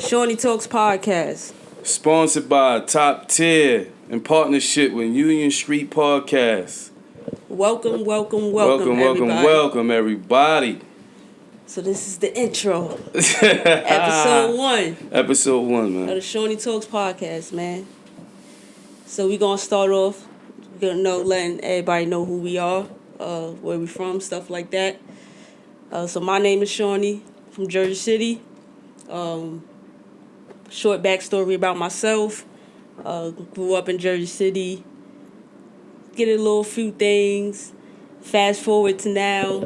Shawnee Talks Podcast. Sponsored by Top Tier in partnership with Union Street Podcast. Welcome, everybody. Everybody. So this is the intro. Episode 1. Episode 1, man. Of the Shawnee Talks Podcast, man. So we gonna start off, letting everybody know who we are, where we from, stuff like that. So my name is Shawnee from Jersey City. Short backstory about myself. Grew up in Jersey City. Get a little few things. Fast forward to now,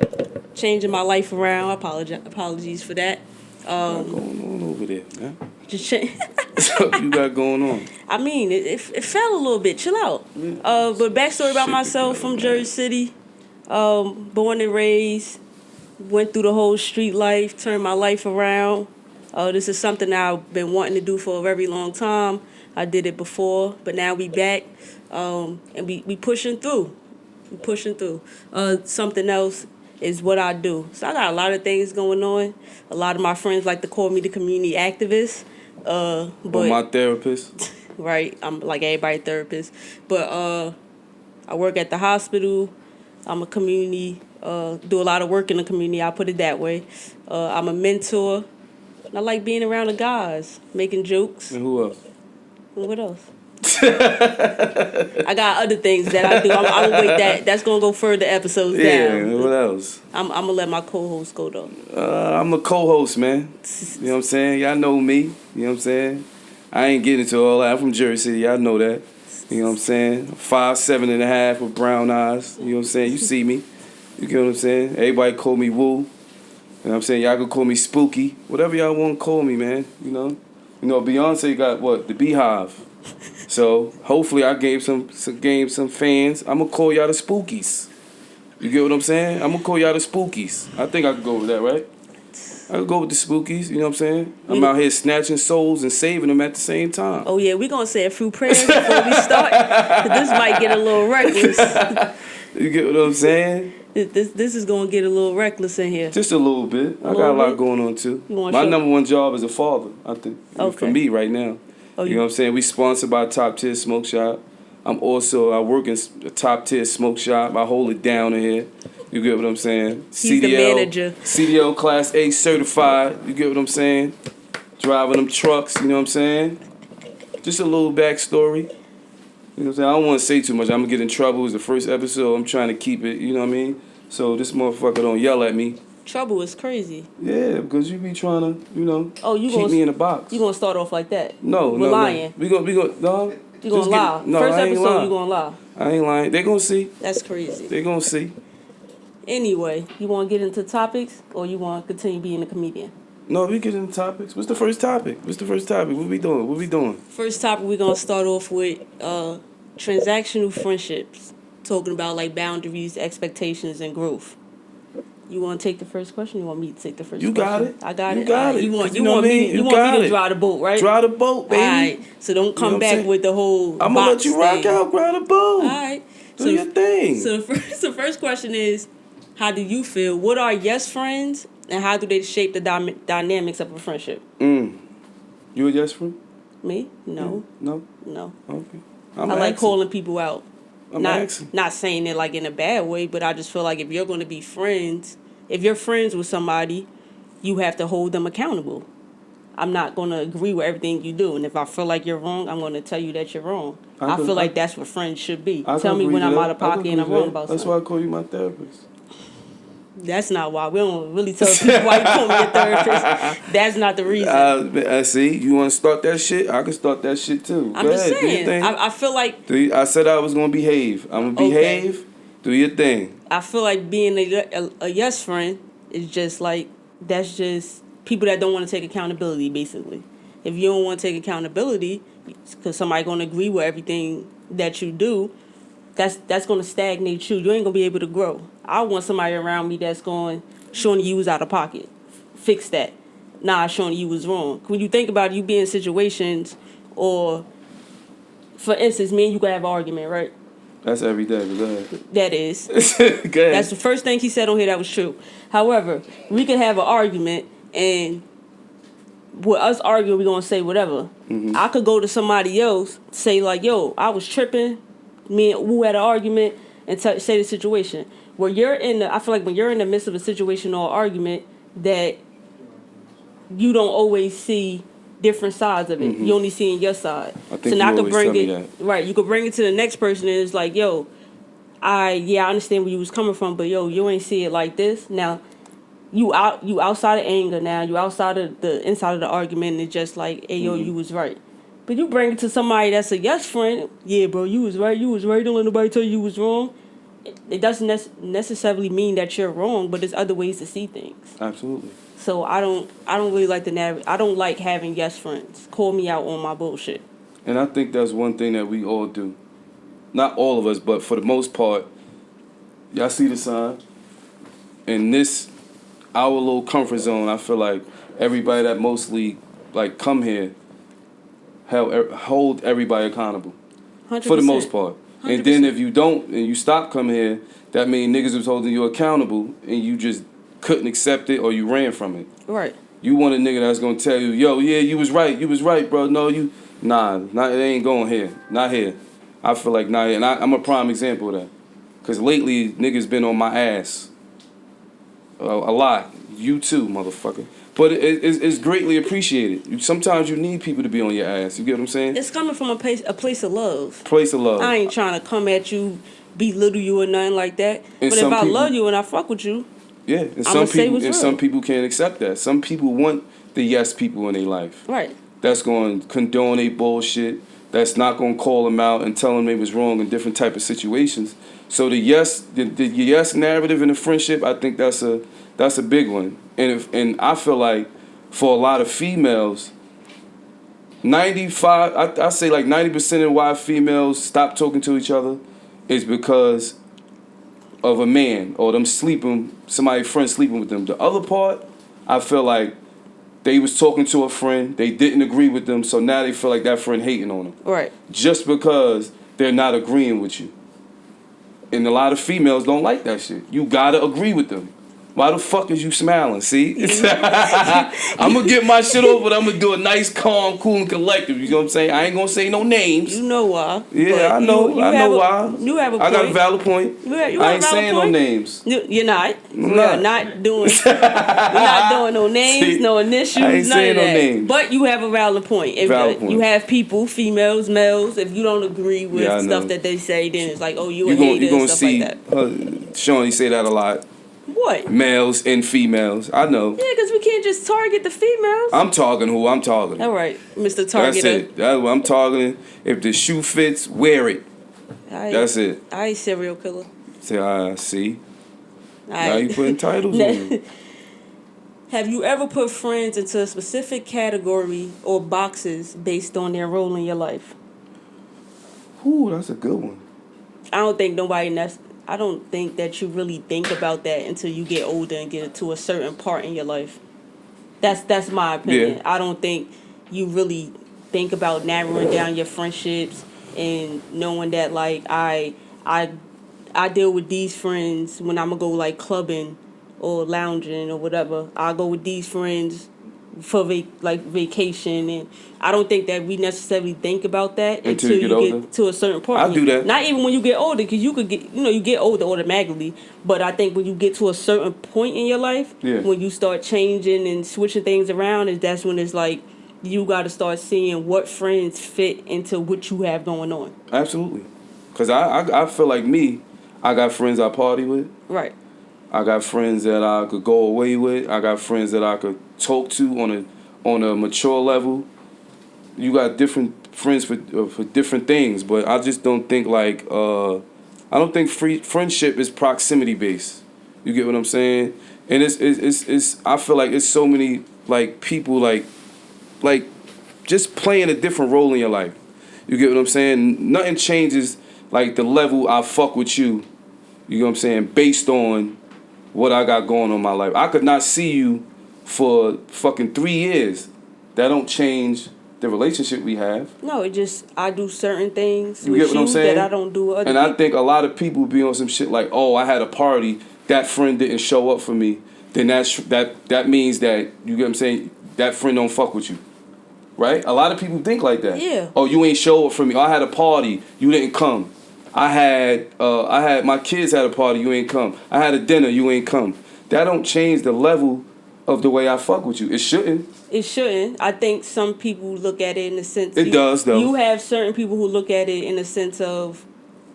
changing my life around. Apologies for that. What's going on over there, man? Just change. What you got going on? I mean, it fell a little bit. Chill out. But backstory about myself from Jersey City. Born and raised. Went through the whole street life. Turned my life around. This is something I've been wanting to do for a very long time. I did it before, but now we back, and we pushing through. We pushing through. Something else is what I do. So I got a lot of things going on. A lot of my friends like to call me the community activist. But my therapist. Right, I'm like everybody therapist. But I work at the hospital. I'm a community, do a lot of work in the community, I'll put it that way. I'm a mentor. I like being around the guys, making jokes. And who else? And what else? I got other things that I do. I'm gonna wait. That's gonna go further episodes down. Yeah, what else? I'm gonna let my co-host go though. I'm a co-host, man. You know what I'm saying? Y'all know me. You know what I'm saying? I ain't getting into all that. I'm from Jersey City. Y'all know that. You know what I'm saying? 5'7.5" with brown eyes. You know what I'm saying? You see me. You get what I'm saying? Everybody call me Woo. You know what I'm saying? Y'all can call me Spooky. Whatever y'all want to call me, man. You know, Beyonce got what? The Beehive. So hopefully I gave some fans. I'm gonna call y'all the Spookies. You get what I'm saying? I'm gonna call y'all the Spookies. I think I could go with that, right? I could go with the Spookies. You know what I'm saying? I'm out here snatching souls and saving them at the same time. Oh yeah, we gonna say a few prayers before we start. This might get a little reckless. You get what I'm saying? This is gonna get a little reckless in here. Just a little bit. I got a lot going on too. My number one job is a father, I think. Okay. For me right now. Oh, you know what I'm saying? We sponsored by Top Tier Smoke Shop. I work in a Top Tier Smoke Shop. I hold it down in here. You get what I'm saying? He's the manager. CDL Class A certified. You get what I'm saying? Driving them trucks. You know what I'm saying? Just a little backstory. You know what I'm saying? I don't want to say too much. I'm going to get in trouble. It's the first episode. I'm trying to keep it, you know what I mean? So this motherfucker don't yell at me. Trouble is crazy. Yeah, because you be trying to, keep me in a box. You going to start off like that? No. Lying. We gonna, no. You going to lie. No, first I ain't episode, lying. you going to lie. I ain't lying. They going to see. That's crazy. They going to see. Anyway, you want to get into topics or you want to continue being a comedian? No, we get into topics. What's the first topic? What we doing? First topic, we're going to start off with transactional friendships. Talking about like boundaries, expectations, and growth. You want to take the first question? You want me to take the first question? You got it. I got it. You got it. You want me to drive the boat, right? Drive the boat, baby. All right. So don't come back with the whole I'm going to let you rock out, drive the boat. All right. Do your thing. So the first question is, how do you feel? What are yes friends, and how do they shape the dynamics of a friendship? You a yes friend? Me? No. No? No. Okay. I like calling people out. Not saying it like in a bad way, but I just feel like if you're going to be friends, if you're friends with somebody, you have to hold them accountable. I'm not going to agree with everything you do, and if I feel like you're wrong, I'm going to tell you that you're wrong. I feel like that's what friends should be. Tell me when I'm out of pocket and I'm wrong about something. That's why I call you my therapist. That's not why. We don't really tell people why you call me a therapist. That's not the reason. I see. You want to start that shit? I can start that shit too. I'm just saying. I feel like... I said I was going to behave. I'm going to behave. Okay. Do your thing. I feel like being a yes friend is just like... That's just people that don't want to take accountability, basically. If you don't want to take accountability, because somebody going to agree with everything that you do, that's going to stagnate you. You ain't going to be able to grow. I want somebody around me that's going, Shawnee, you was out of pocket. Fix that. Nah, Shawnee, you was wrong. When you think about it, you be in situations, or, for instance, me and you could have an argument, right? That's every day, but go ahead. That is. Go ahead. That's the first thing he said on here that was true. However, we could have an argument and with us arguing, we gonna say whatever. I could go to somebody else, say like, yo, I was tripping, me and Wu had an argument, and say the situation. Where I feel like when you're in the midst of a situation or argument, that you don't always see different sides of it. You only see in your side. I think so now you always tell me that. Right. You could bring it to the next person, and it's like, yo, I understand where you was coming from, but yo, you ain't see it like this. Now, you outside of anger. Now you outside of the inside of the argument, and it's just like, hey, yo, you was right. But you bring it to somebody that's a yes friend. Yeah, bro, you was right. You was right. Don't let nobody tell you was wrong. It doesn't necessarily mean that you're wrong, but there's other ways to see things. Absolutely. So I don't really like I don't like having yes friends call me out on my bullshit. And I think that's one thing that we all do. Not all of us, but for the most part, y'all see the sign. In this, our little comfort zone, I feel like everybody that mostly like come here hold everybody accountable. 100%. For the most part. 100%. And then if you don't and you stop coming here, that means niggas was holding you accountable and you just couldn't accept it or you ran from it. Right. You want a nigga that's gonna tell you, yo, yeah, you was right, bro. No, it ain't going here. Not here. I feel like not here. And I'm a prime example of that. Cause lately niggas been on my ass. A lot. You too, motherfucker. But it's greatly appreciated. Sometimes you need people to be on your ass. You get what I'm saying? It's coming from a place of love. Place of love. I ain't trying to come at you, belittle you or nothing like that. And but if I love you and I fuck with you, yeah, and some people can't accept that. Some people want the yes people in their life. Right. That's going to condone their bullshit. That's not going to call them out and tell them they was wrong in different type of situations. So the yes narrative in a friendship, I think that's a big one. And I feel like for a lot of females, 95, I say like 90% of why females stop talking to each other is because of a man or them somebody's friend sleeping with them. The other part, I feel like they was talking to a friend, they didn't agree with them, so now they feel like that friend hating on them. Right. Just because they're not agreeing with you. And a lot of females don't like that shit. You gotta agree with them. Why the fuck is you smiling? See? I'm going to get my shit over, but I'm going to do a nice, calm, cool, and collective. You know what I'm saying? I ain't going to say no names. You know why. Yeah, I know why. You have a point. I got a valid point. I ain't saying no names. You're not. We're not doing no names, see, no initials, I ain't none saying of that. No names. But you have a valid point. If you have people, females, males, if you don't agree with stuff that they say, then it's like, oh, you a hater and stuff like that. Shawnee say that a lot. What? Males and females. I know. Yeah, because we can't just target the females. I'm targeting who I'm targeting. All right, Mr. Targeter. That's it. That's what I'm targeting. If the shoe fits, wear it. That's it. I ain't serial killer. Say, see. Now you putting titles on them. Have you ever put friends into a specific category or boxes based on their role in your life? Ooh, that's a good one. I don't think that you really think about that until you get older and get to a certain part in your life. That's my opinion. Yeah. I don't think you really think about narrowing down your friendships and knowing that like I deal with these friends when I'm gonna go like clubbing or lounging or whatever. I go with these friends for vacation, and I don't think that we necessarily think about that until you get to a certain point. I do that. Not even when you get older, because you could get, you get older automatically. But I think when you get to a certain point in your life, when you start changing and switching things around, that's when it's like you got to start seeing what friends fit into what you have going on. Absolutely, because I feel like I got friends I party with. Right. I got friends that I could go away with. I got friends that I could talk to on a mature level. You got different friends for different things, but I just don't think like I don't think friendship is proximity based. You get what I'm saying? And it's I feel like it's so many like people like just playing a different role in your life. You get what I'm saying? Nothing changes like the level I fuck with you. You know what I'm saying? Based on what I got going on in my life. I could not see you for fucking 3 years. That don't change the relationship we have. No, it just, I do certain things you get what I'm saying? That I don't do with other and people. I think a lot of people be on some shit like, oh, I had a party, that friend didn't show up for me. Then that means that, you get what I'm saying, that friend don't fuck with you. Right? A lot of people think like that. Yeah. Oh, you ain't show up for me. I had a party, you didn't come. I had my kids had a party, you ain't come. I had a dinner, you ain't come. That don't change the level of the way I fuck with you. It shouldn't. It shouldn't. I think some people look at it in the sense... It does, though. You have certain people who look at it in the sense of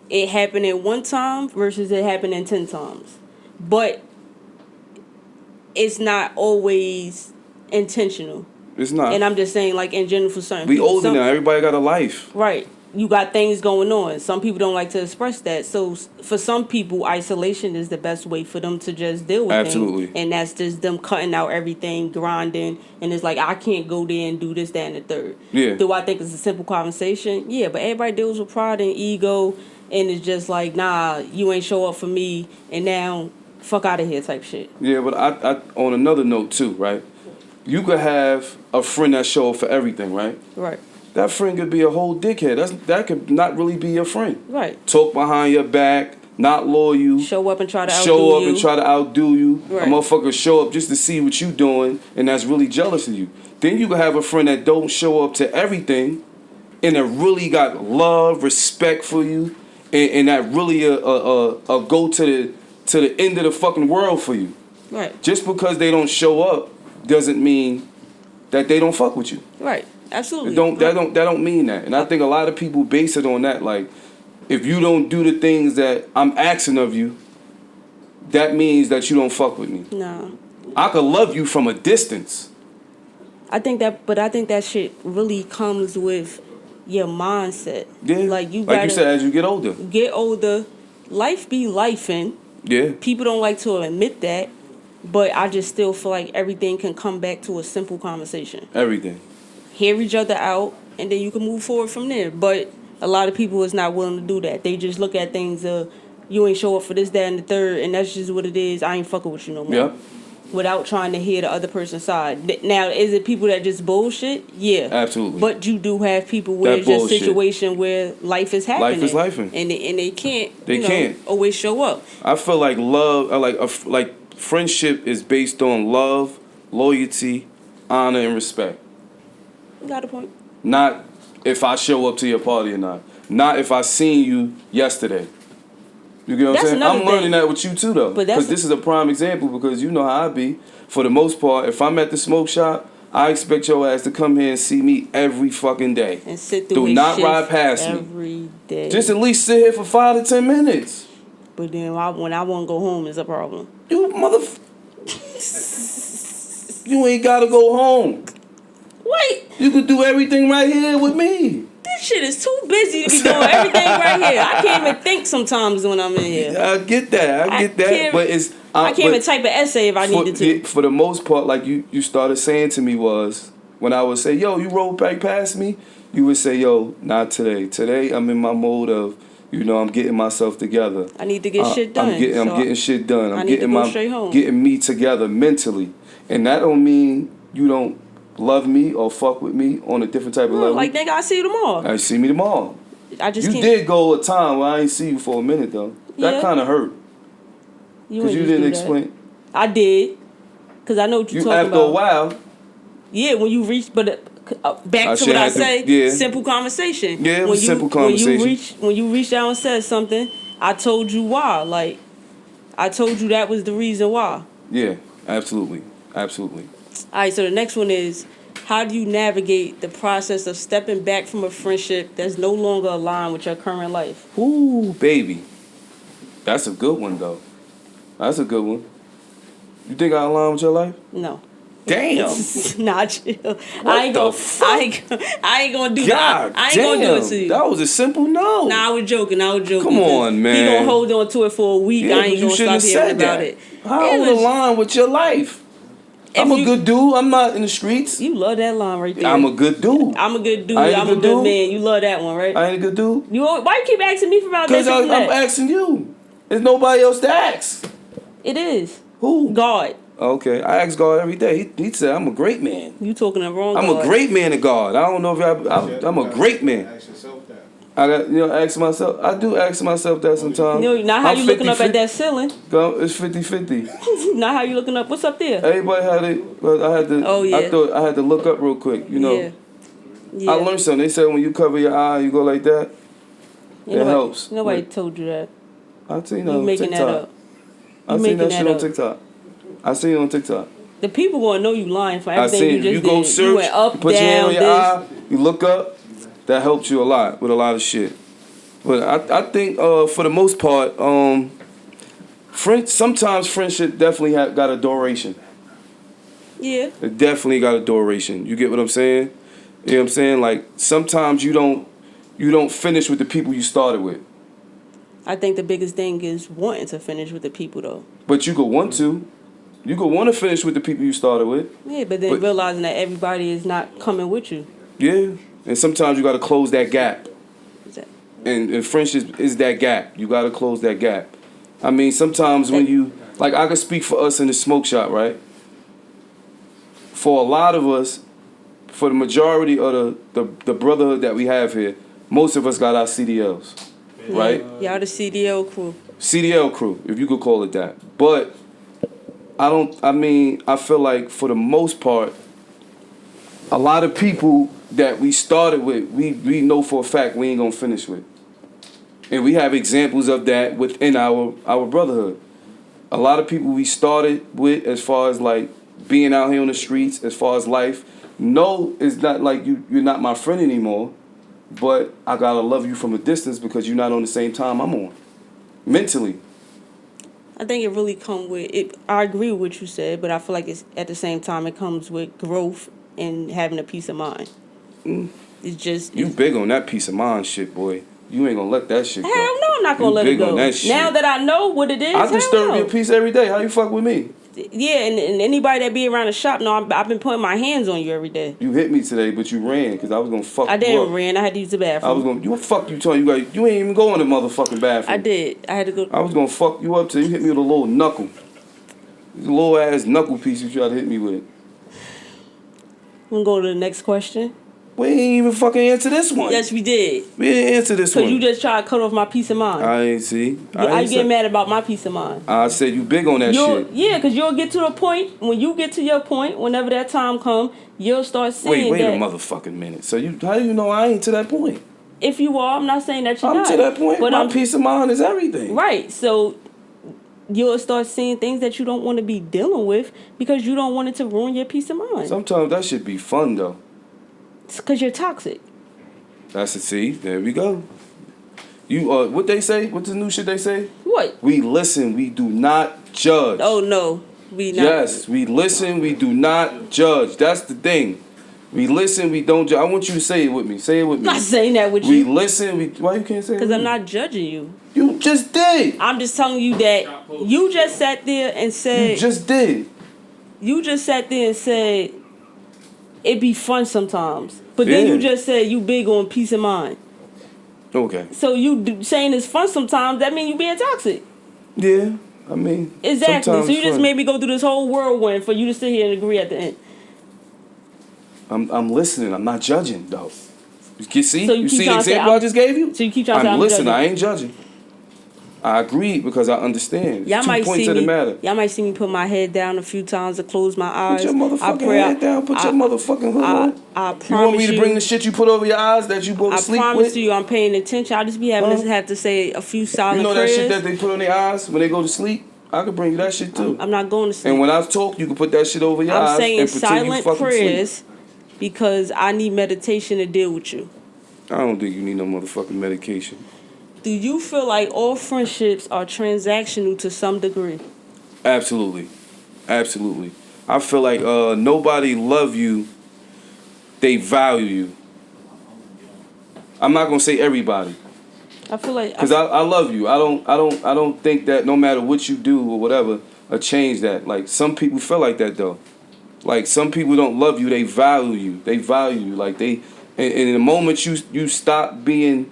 it happening one time versus it happening 10 times. But it's not always intentional. It's not. And I'm just saying, like, in general for certain people. We older now. Everybody got a life. Right. You got things going on. Some people don't like to express that. So for some people, isolation is the best way for them to just deal with Absolutely. things. And that's just them cutting out everything, grinding. And it's like, I can't go there and do this, that, and the third. Yeah. Do I think it's a simple conversation? Yeah, but everybody deals with pride and ego. And it's just like, nah, you ain't show up for me. And now, fuck out of here type shit. Yeah, but I on another note too, right? You could have a friend that show up for everything, right? Right. That friend could be a whole dickhead. That could not really be your friend. Right. Talk behind your back, not loyal. Show up and try to outdo you. Show up and try to outdo you. Right. A motherfucker show up just to see what you doing, and that's really jealous of you. Then you can have a friend that don't show up to everything, and that really got love, respect for you, and that really go to the end of the fucking world for you. Right. Just because they don't show up doesn't mean that they don't fuck with you. Right. Absolutely. That don't mean that. And I think a lot of people base it on that. Like, if you don't do the things that I'm asking of you, that means that you don't fuck with me. No. I could love you from a distance. I think that shit really comes with your mindset. Yeah. Like you said, as you get older. Get older, life be lifing. Yeah. People don't like to admit that, but I just still feel like everything can come back to a simple conversation. Everything. Hear each other out, and then you can move forward from there. But a lot of people is not willing to do that. They just look at things, you ain't show up for this, that, and the third, and that's just what it is. I ain't fucking with you no more. Yep. Without trying to hear the other person's side. Now, is it people that just bullshit? Yeah. Absolutely. But you do have people where it's just a situation where life is happening. Life is lifing. And they can't, can't always show up. I feel like love, like friendship is based on love, loyalty, honor, and respect. You got a point. Not if I show up to your party or not. Not if I seen you yesterday. You get what I'm saying? I'm learning that with you too, though. Because this is a prime example, because you know how I be. For the most part, if I'm at the smoke shop, I expect your ass to come here and see me every fucking day. And sit through Do not ride past me. every day. Just at least sit here for 5 to 10 minutes. But then when I want to go home, is a problem. You You ain't got to go home. Wait. You could do everything right here with me. This shit is too busy to be doing everything right here. I can't even think sometimes when I'm in here. I get that. But it's... I can't even type an essay if I needed to. For the most part, like you started saying to me was, when I would say, yo, you rolled back past me, you would say, yo, not today. Today, I'm in my mode of, I'm getting myself together. I need to get shit done. I'm getting shit done. I need to go straight home. Getting me together mentally. And that don't mean you don't love me or fuck with me on a different type of level. Like, nigga, I see you tomorrow. I see me tomorrow. I just You can't. did go a time where I ain't see you for a minute, though. That kind of hurt. Because you didn't explain. I did. Because I know what you're talking about. After a while. Yeah, when you reach, but back to what I say, simple conversation. Yeah, it was simple conversation. When you reached out and said something, I told you why. Like, I told you that was the reason why. Yeah, absolutely. Absolutely. All right, so the next one is, how do you navigate the process of stepping back from a friendship that's no longer aligned with your current life? Ooh, baby. That's a good one, though. That's a good one. You think I align with your life? No. Damn. Nah, chill. I ain't gonna do that. I ain't gonna do it to you. That was a simple no. Nah, I was joking. Come on, man. He gonna hold on to it for a week. Yeah, I ain't gonna stop hearing about it. How would align with your life? I'm a good dude. I'm not in the streets. You love that line right there. I'm a good dude. I'm a good dude. I'm a good man. You love that one, right? I ain't a good dude. Why you keep asking me about that? Because I'm asking you. There's nobody else to ask. It is. Who? God. Okay, I ask God every day. He said I'm a great man. You talking the wrong I'm God. a great man of God. I don't know if I'm a great man. Ask yourself that. I got, ask myself. I do ask myself that sometimes. Not how you looking up at that ceiling. It's 50-50. Not how you looking up. What's up there? Everybody had it, but I had to. Oh, yeah. I thought I had to look up real quick. Yeah. I learned something. They said when you cover your eye, you go like that. It helps. Nobody told you that. I seen You making TikTok. that up. I seen that shit on TikTok. I seen it on TikTok. The people gonna know you lying for everything you just did. You go search, you went up, you put down, your hand on your this. eye, you look up. That helps you a lot with a lot of shit. But I think for the most part, sometimes friendship definitely got a duration. Yeah. It definitely got a duration. You get what I'm saying? You know what I'm saying? Like sometimes you don't finish with the people you started with. I think the biggest thing is wanting to finish with the people though. But you could want to. You could want to finish with the people you started with. Yeah, but then realizing that everybody is not coming with you. Yeah. And sometimes you got to close that gap. And friendship is that gap. You got to close that gap. I mean, sometimes when you... Like, I can speak for us in the smoke shop, right? For a lot of us, for the majority of the brotherhood that we have here, most of us got our CDLs, right? Y'all the CDL crew. CDL crew, if you could call it that. But I feel like for the most part, a lot of people that we started with, we know for a fact we ain't gonna finish with. And we have examples of that within our brotherhood. A lot of people we started with as far as like being out here on the streets, as far as life. No, it's not like you're not my friend anymore, but I gotta love you from a distance because you're not on the same time I'm on. Mentally. I think it really comes with it. I agree with what you said, but I feel like it's at the same time it comes with growth and having a peace of mind. It's just you big on that peace of mind shit, boy. You ain't gonna let that shit go. Hell no, I'm not gonna let it go. Now that I know what it is, I disturb your peace every day. How you fuck with me? Yeah, and anybody that be around the shop know I've been putting my hands on you every day. You hit me today, but you ran because I was gonna fuck you up. I didn't ran. I had to use the bathroom. I was gonna. You fuck you telling you ain't even go in the motherfucking bathroom. I did. I had to go. I was gonna fuck you up till you hit me with a little knuckle. This little ass knuckle piece you tried to hit me with. We'll go to the next question. We ain't even fucking answer this one. Yes, we did. We didn't answer this one. Because you just tried to cut off my peace of mind. I ain't see. I get mad about my peace of mind. I said you big on that shit. Yeah, because you'll get to the point, when you get to your point, whenever that time comes, you'll start seeing Wait a motherfucking minute. So how do you know I ain't to that point? If you are, I'm not saying that you're not. I'm to that point. But my peace of mind is everything. Right, so you'll start seeing things that you don't want to be dealing with because you don't want it to ruin your peace of mind. Sometimes that should be fun, though. It's because you're toxic. That's a see. There we go. You what they say? What's the new shit they say? What? We listen. We do not judge. Oh no, we not. Yes, we listen. We do not judge. That's the thing. We listen. We don't judge. I want you to say it with me. Say it with me. I'm not saying that with you. We listen. Why you can't say it? Because I'm not judging you. You just did. I'm just telling you that you just sat there and said. You just did. You just sat there and said. It be fun sometimes. But then you just said you big on peace of mind. Okay. So saying it's fun sometimes, that means you being toxic. Yeah, I mean. Exactly. So you just fun. made me go through this whole whirlwind for you to sit here and agree at the end. I'm listening. I'm not judging, though. You see? So you see the example I just gave you? So you keep trying to say I'm listening. judging. I ain't judging. I agree because I understand. Y'all might points of the matter. Y'all might see me put my head down a few times to close my eyes. Put your motherfucking head down. Put your motherfucking hood on. I promise you. Want me to bring the shit you put over your eyes that you go to sleep with? I promise you I'm paying attention. I just be having to have to say a few silent prayers. You know that shit that they put on their eyes when they go to sleep? I could bring you that shit too. I'm not going to sleep. And when I talk, you can put that shit over your eyes. I'm saying silent prayers because I need meditation to deal with you. I don't think you need no motherfucking medication. Do you feel like all friendships are transactional to some degree? Absolutely. Absolutely. I feel like nobody love you. They value you. I'm not gonna say everybody. I feel like because I love you. I don't think that no matter what you do or whatever, change that. Like some people feel like that though. Like some people don't love you. They value you. They value you. Like and in the moment you stop being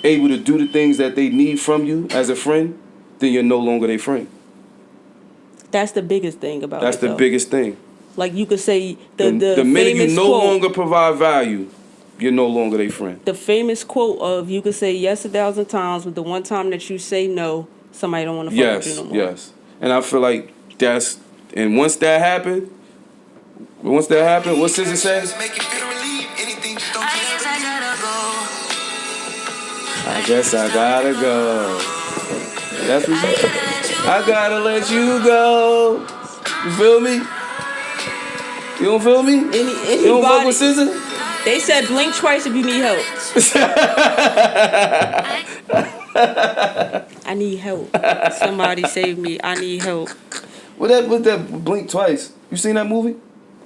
able to do the things that they need from you as a friend, then you're no longer their friend. That's the biggest thing about That's it, the biggest thing. Like you could say the minute you no quote, longer provide value, you're no longer their friend. The famous quote of you could say yes 1,000 times, but the one time that you say no, somebody don't want to fuck with you no more. Yes. And I feel like and once that happened, what SZA says? I guess I gotta go. That's what she said. I gotta let you go. You feel me? You don't feel me? You don't fuck with SZA? They said blink twice if you need help. I need help. Somebody save me. I need help. What that blink twice? You seen that movie?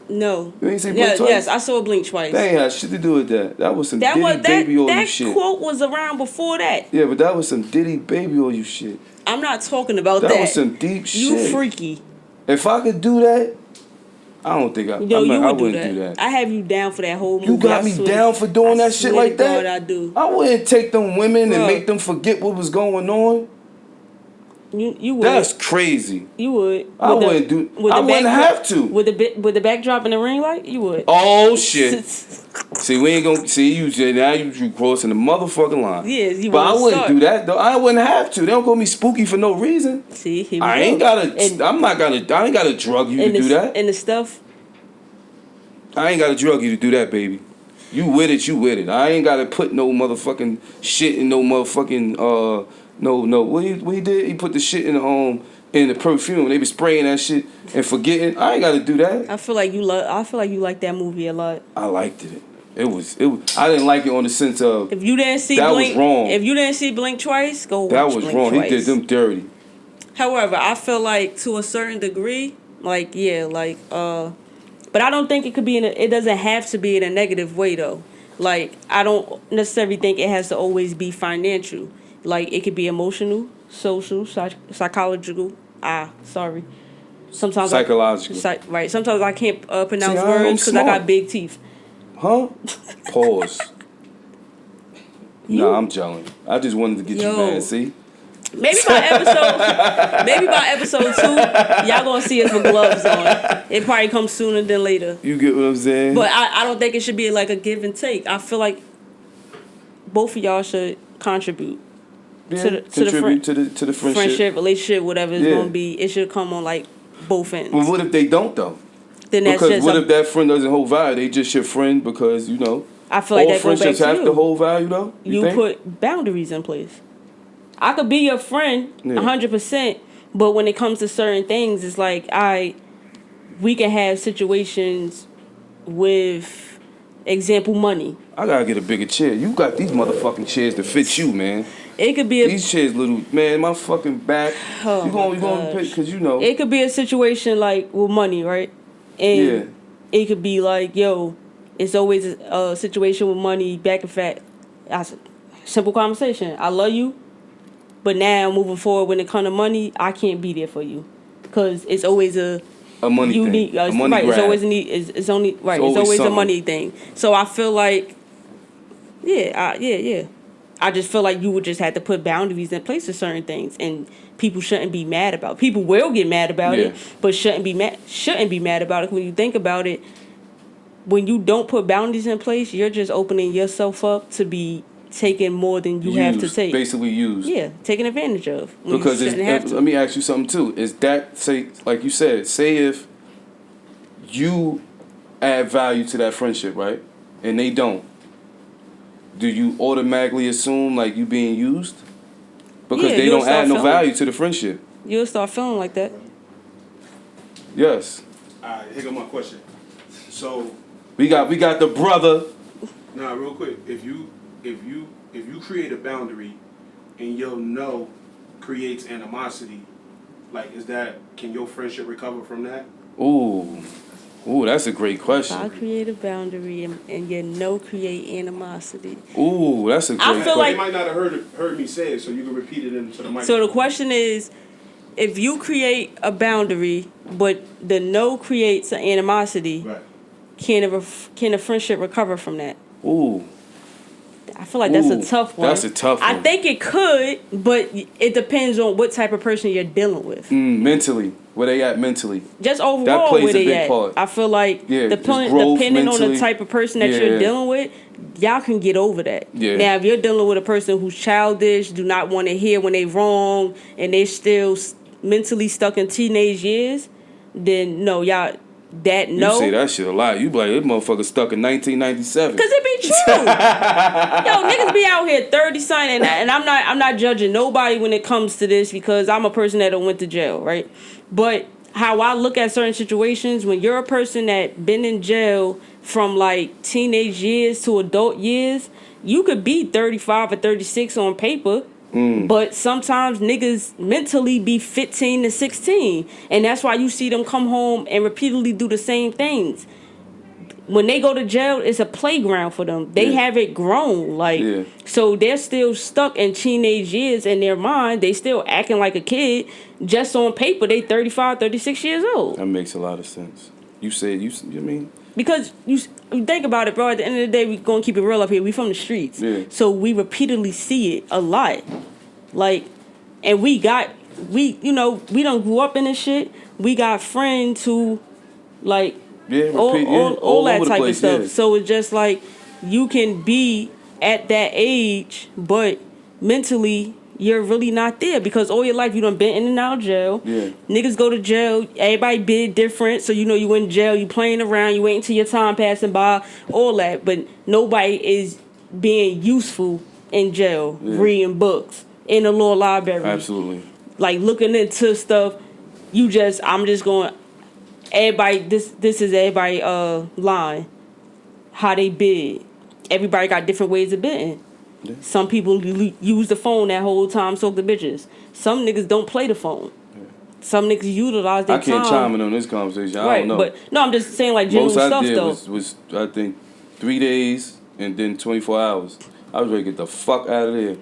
No. You ain't seen Blink twice? Yes, I saw blink twice. That ain't had shit to do with that. That was some Diddy Baby Oil you shit. That quote was around before that. Yeah, but that was some Diddy Baby Oil you shit. I'm not talking about that. That was some deep shit. You freaky. If I could do that, I don't think I wouldn't do that. I have you down for that whole movie. You got me down for doing that shit like that? God, I do. I wouldn't take them women and make them forget what was going on. You would. That's crazy. You would. I wouldn't have to. With the backdrop and the ring light, you would. Oh shit. See, we ain't gonna see you. Now you crossing the motherfucking line. Yeah, you. But I wouldn't do that though. I wouldn't have to. They don't call me spooky for no reason. See, I ain't gotta drug you to do that. And the stuff. I ain't gotta drug you to do that, baby. You with it. I ain't gotta put no motherfucking shit in no motherfucking no. What he did? He put the shit in the perfume. They be spraying that shit and forgetting. I ain't gotta do that. I feel like you like that movie a lot. I liked it. It was. I didn't like it on the sense of if you didn't see that Blink, was wrong. If you didn't see Blink twice, go watch That was Blink wrong. Twice. He did them dirty. However, I feel like to a certain degree, but I don't think it could be it doesn't have to be in a negative way though. Like I don't necessarily think it has to always be financial. Like it could be emotional, social, psychological. Sometimes psychological. Right. Sometimes I can't pronounce words because I got big teeth. Huh? Pause. Nah, I'm gelling. I just wanted to get you mad. See. Maybe by episode 2, y'all gonna see us with gloves on. It probably comes sooner than later. You get what I'm saying? But I don't think it should be like a give and take. I feel like both of y'all should contribute. To the friendship, relationship, whatever it's gonna be. It should come on like both ends. Well, what if they don't though? Then that's because what if that friend doesn't hold value? They just your friend because I feel like all that goes back friendships to have you. to hold value though. You put boundaries in place. I could be your friend 100%, but when it comes to certain things, it's like we can have situations with, example, money. I gotta get a bigger chair. You got these motherfucking chairs to fit you, man. It could be these chairs, little man. My fucking back. Oh you gonna pick because It could be a situation like with money, right? And it could be like, it's always a situation with money. Back in fact, simple conversation. I love you. But now, moving forward, when it comes to money, I can't be there for you, because it's always a money thing. A money grab. It's always It's always a money thing. So I feel like, I just feel like you would just have to put boundaries in place for certain things, and people shouldn't be mad about it. People will get mad about it, but shouldn't be mad about it. When you think about it, when you don't put boundaries in place, you're just opening yourself up to be taking more than you have to take. Basically used. Yeah, taken advantage of. Because let me ask you something too. Is that, say, like you said, say if you add value to that friendship, right? And they don't. Do you automatically assume like you being used? Because they don't add no value to the friendship. You'll start feeling like that. Yes. Alright, here go my question. So we got the brother. Nah, real quick. If you create a boundary and your no creates animosity, like can your friendship recover from that? Ooh, that's a great question. If I create a boundary and your no create animosity. Ooh, that's a great question. I feel like you might not have heard me say it, so you can repeat it into the mic. So the question is, if you create a boundary, but the no creates an animosity, right, can a friendship recover from that? Ooh. I feel like that's a tough one. That's a tough one. I think it could, but it depends on what type of person you're dealing with. Mentally. Where they at mentally? Just That overall plays where a they big at. part. I feel like Yeah, it's growth depending on the mentally. type of person that you're dealing with, y'all can get over that. Yeah. Now, if you're dealing with a person who's childish, do not want to hear when they wrong, and they're still mentally stuck in teenage years, then no, y'all, You say that shit a lot. You be like, this motherfucker stuck in 1997. Cause it be true. Yo, niggas be out here 30-something, and I'm not judging nobody when it comes to this because I'm a person that went to jail, right? But how I look at certain situations, when you're a person that been in jail from like teenage years to adult years, you could be 35 or 36 on paper. But sometimes niggas mentally be 15 to 16. And that's why you see them come home and repeatedly do the same things. When they go to jail, it's a playground for them. They haven't grown. So they're still stuck in teenage years in their mind. They still acting like a kid. Just on paper, they 35, 36 years old. That makes a lot of sense. You mean? Because you think about it, bro. At the end of the day, we gonna keep it real up here. We from the streets, so we repeatedly see it a lot. And we done grew up in this shit. We got friends who, all that type of stuff. Yeah. So it's just like you can be at that age, but mentally you're really not there because all your life you done been in and out of jail. Yeah. Niggas go to jail. Everybody bid different. So you in jail. You playing around. You waiting till your time passing by. All that. But nobody is being useful in jail. Yeah. Reading books in the law library. Absolutely. Looking into stuff. I'm just going. Everybody. This is everybody line. How they bid. Everybody got different ways of bidding. Yeah. Some people use the phone that whole time, soak the bitches. Some niggas don't play the phone. Yeah. Some niggas utilize their time. I can't chime in on this conversation. I don't know. But no, I'm just saying genuine stuff though. Most I did was I think 3 days and then 24 hours. I was ready to get the fuck out of there.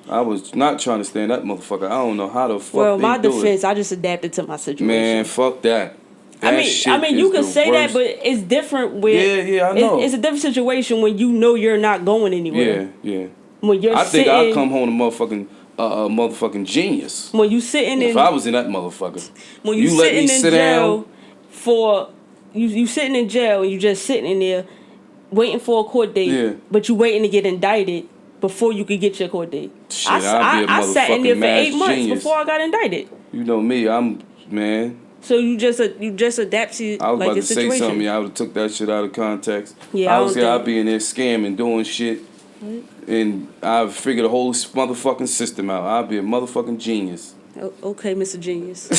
I was not trying to stay in that motherfucker. I don't know how the fuck Well, they my do defense, it. I just adapted to my situation. Man, fuck that. I mean, you can say worst. that, but it's different with. Yeah, I know. It's a different situation when you know you're not going anywhere. Yeah. When you're I think I'd come home a motherfucking genius. When you sitting if I was in that motherfucker. When you let me sit down for you sitting in jail and you just sitting in there waiting for a court date, but you waiting to get indicted before you could get your court date. Shit, I sat in there for 8 months genius. before I got indicted. You know me, man. So you just adapt to I was about your to situation. say something. I would have took that shit out of context. Yeah, I'd be in there scamming, doing shit, and I figured the whole motherfucking system out. I'd be a motherfucking genius. Okay, Mr. Genius.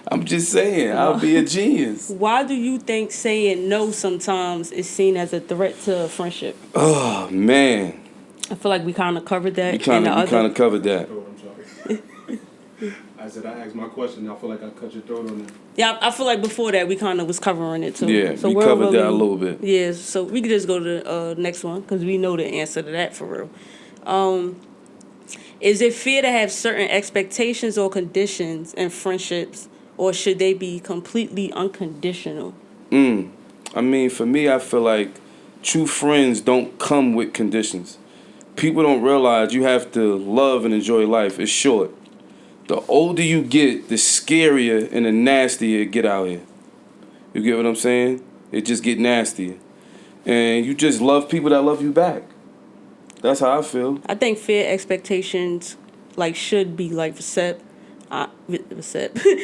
I'm just saying, I'll be a genius. Why do you think saying no sometimes is seen as a threat to a friendship? Oh man, I feel like we kind of covered that. We kind of covered that. Oh, I'm sorry. I said I asked my question. I feel like I cut your throat on that. Yeah, I feel like before that we kind of was covering it too. Yeah, so we covered that a little bit. Yeah, so we could just go to the next one because we know the answer to that for real. Is it fair to have certain expectations or conditions in friendships, or should they be completely unconditional? I mean, for me, I feel like true friends don't come with conditions. People don't realize you have to love and enjoy life. It's short. The older you get, the scarier and the nastier it get out here. You get what I'm saying? It just get nastier. And you just love people that love you back. That's how I feel. I think fair expectations should be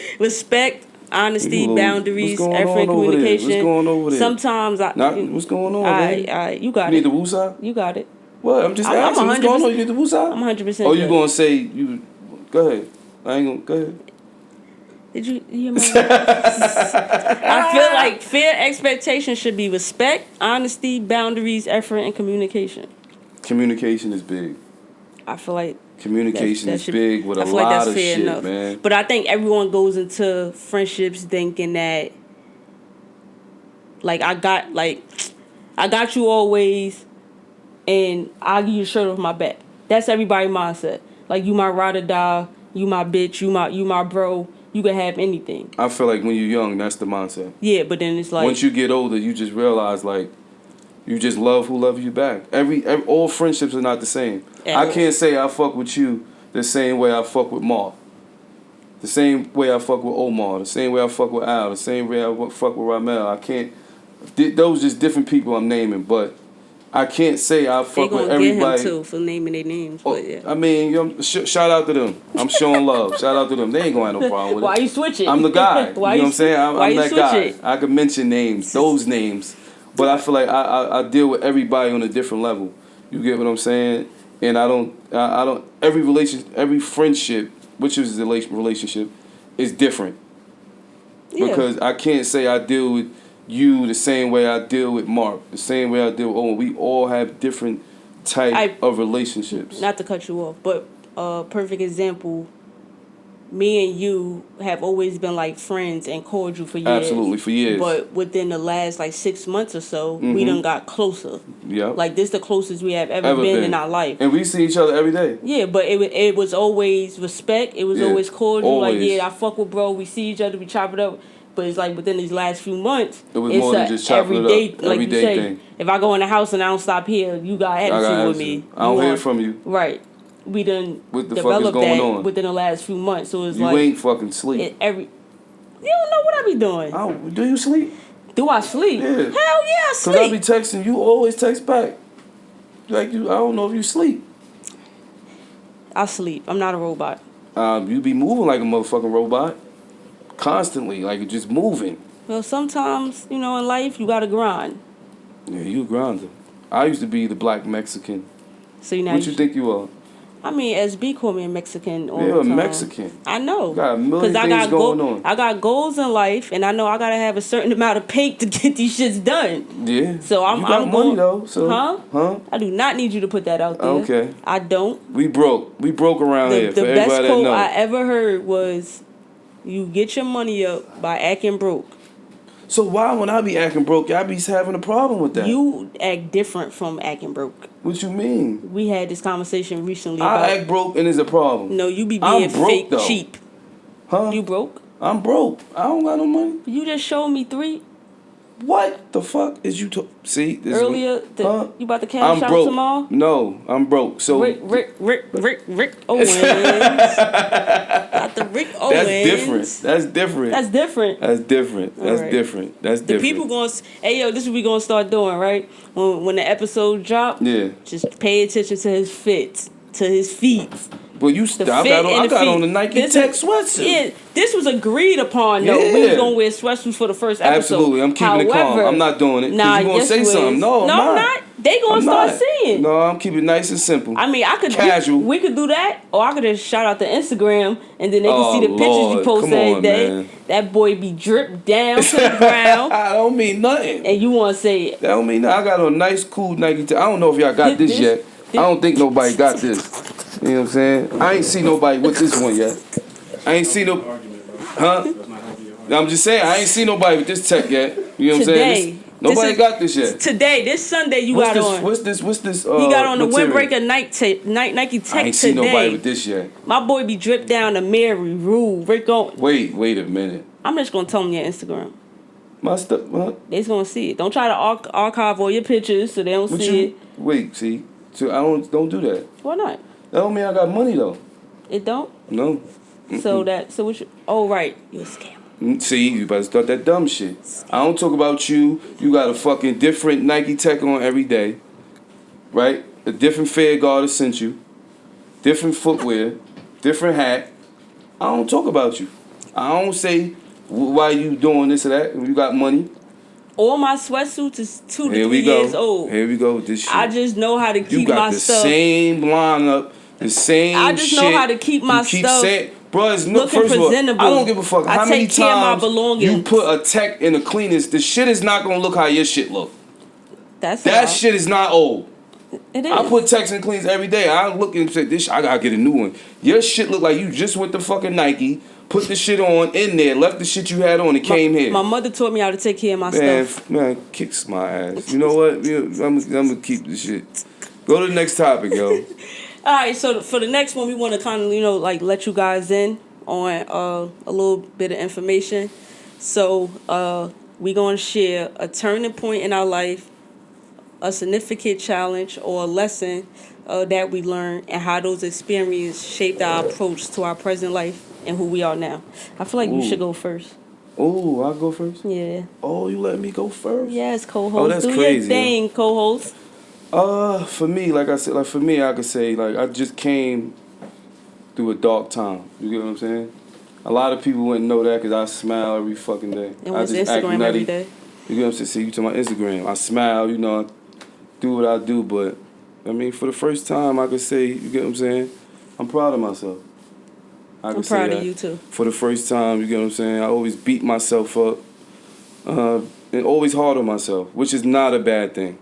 respect, honesty, boundaries, effort, and communication. What's going on over there? Sometimes what's going on, man? You got it. You need the woosah? You got it. What? I'm just asking. What's going on? You need the woosah? I'm 100%. Oh, you gonna say you? Go ahead. I ain't gonna. Go ahead. Did you hear my? I feel like fair expectations should be respect, honesty, boundaries, effort, and communication. Communication is big. I feel like communication is big with a lot of shit, enough. Man. But I think everyone goes into friendships thinking that, I got you always, and I'll give you a shirt off my back. That's everybody's mindset. You my ride or die, you my bitch, you my bro. You can have anything. I feel like when you're young, that's the mindset. Yeah, but then it's once you get older, you just realize you just love who loves you back. All friendships are not the same. I can't say I fuck with you the same way I fuck with Mark. The same way I fuck with Omar, the same way I fuck with Al, the same way I fuck with Ramel. I can't. Those just different people I'm naming, but I can't say I They fuck with gonna get everybody. him too for naming their names, but yeah. I mean, shout out to them. I'm showing love. Shout out to them. They ain't gonna have no problem with it. Why you switch it? I'm the guy. Why you know what I'm saying? I'm that guy. It? I could mention names, those names, but I feel like I deal with everybody on a different level. You get what I'm saying? And I don't. Every friendship, which is a relationship, is different. Yeah. Because I can't say I deal with you the same way I deal with Mark, the same way I deal with Owen. We all have different type of relationships. Not to cut you off, but perfect example. Me and you have always been like friends and cordial for years. Absolutely, for years. But within the last like 6 months or so, we done got closer. Yeah. Like this the closest we have ever been in our life. And we see each other every day. Yeah, but it was always respect. It was always cordial. Always. Like, yeah, I fuck with bro. We see each other. We chop it up. But it's like within these last few months, it was it's more than just chopping it up. Like everyday you say, thing. if I go in the house and I don't stop here, you got attitude with me. I don't hear from you. Right. We done what the developed fuck is going that on? Within the last few months. So it's you like ain't fucking sleep. You don't know what I be doing. Oh, do you sleep? Do I sleep? Yeah. Hell yeah, I sleep. Cause I be texting you, always text back. Like you, I don't know if you sleep. I sleep. I'm not a robot. You be moving like a motherfucking robot, constantly, like just moving. Well, sometimes in life you gotta grind. Yeah, you a grinder. I used to be the black Mexican. So now what you think you are? I mean, SB called me a Mexican all You're the a time. Mexican. I know. You got a million things going on. I got goals in life, and I know I gotta have a certain amount of pay to get these shits done. Yeah. So I'm. You got I'm money going, though. So. Huh? I do not need you to put that out there. Okay. I don't. We broke. We broke around here. The for best everybody quote that know. I ever heard was, "You get your money up by acting broke." So why, when I be acting broke, y'all be having a problem with that? You act different from acting broke. What you mean? We had this conversation recently about... I act broke and it's a problem. No, you be being fake though. cheap. Huh? You broke? I'm broke. I don't got no money. You just showed me 3... What the fuck is you see? This earlier, you about the cash out tomorrow? No, I'm broke. So Rick Owens. Got the Rick Owens. That's different. The people gonna, hey yo, this is what we gonna start doing, right? When the episode drop, just pay attention to his fits, to his feet. Well, I got on the Nike Tech sweatsuit. Yeah, this was agreed upon though. Yeah. We was gonna wear sweatsuits for the first episode. Absolutely, I'm keeping it calm. I'm not doing it. Nah, you gonna say something? No, I'm not. They gonna start seeing. No, I'm keeping it nice and simple. I mean, I could casual. We could do that, or I could just shout out to Instagram, and then they can see the pictures you post every day. Man. That boy be dripped down to the ground. I don't mean nothing. And you want to say it? That don't mean nothing. I got on a nice, cool Nike. I don't know if y'all got this yet. I don't think nobody got this. You know what I'm saying? I ain't see nobody with this one yet. I ain't see no. Huh? I'm just saying, I ain't see nobody with this tech yet. You know what I'm saying? Nobody got this yet. Today, this Sunday, you got on. What's this? He got on the windbreaker Nike Tech today. I ain't see nobody with this yet. My boy be dripped down to Mary, Rue, Rick Owens. Wait a minute. I'm just gonna tell them your Instagram. My stuff. They's gonna see it. Don't try to archive all your pictures so they don't see it. Wait, see. So I don't do that. Why not? That don't mean I got money though. It don't? No. So what you... Oh, right. You a scammer. See, you better start that dumb shit. I don't talk about you. You got a fucking different Nike Tech on every day. Right? A different Fair Guard sent you. Different footwear. Different hat. I don't talk about you. I don't say why you doing this or that. You got money. All my sweatsuits is 2 to 3 years old. Here we go with this shit. I just know how to keep my stuff. You got the same lineup, the same shit. I just know how to keep my stuff bro, first of all, I don't give a fuck how many times you put a tech in the cleaners. The shit is not going to look how your shit look. That shit is not old. It is. I put techs in cleans every day. I look and say, this, I got to get a new one. Your shit look like you just went to fucking Nike, put the shit on in there, left the shit you had on and came here. My mother taught me how to take care of my stuff. Man, kicks my ass. You know what? I'm going to keep the shit. Go to the next topic, yo. All right, so for the next one, we want to kind of, let you guys in on a little bit of information. So we're going to share a turning point in our life, a significant challenge or a lesson that we learned, and how those experiences shaped our approach to our present life. and who we are now. I feel like you should go first. Oh, I'll go first? Yeah. Oh, you let me go first? Yes, co-host. Oh, that's Do crazy. your thing, co-host. For me, like I said, like for me, I could say, like, I just came through a dark time. You get what I'm saying? A lot of people wouldn't know that because I smile every fucking day. And I what's just act Instagram nutty. every day? You get what I'm saying? See, you to my Instagram. I smile, you know, I do what I do, but I mean, for the first time, I could say, you get what I'm saying? I'm proud of myself. I'm proud of you too. For the first time, you get what I'm saying? I always beat myself up and always hard on myself, which is not a bad thing.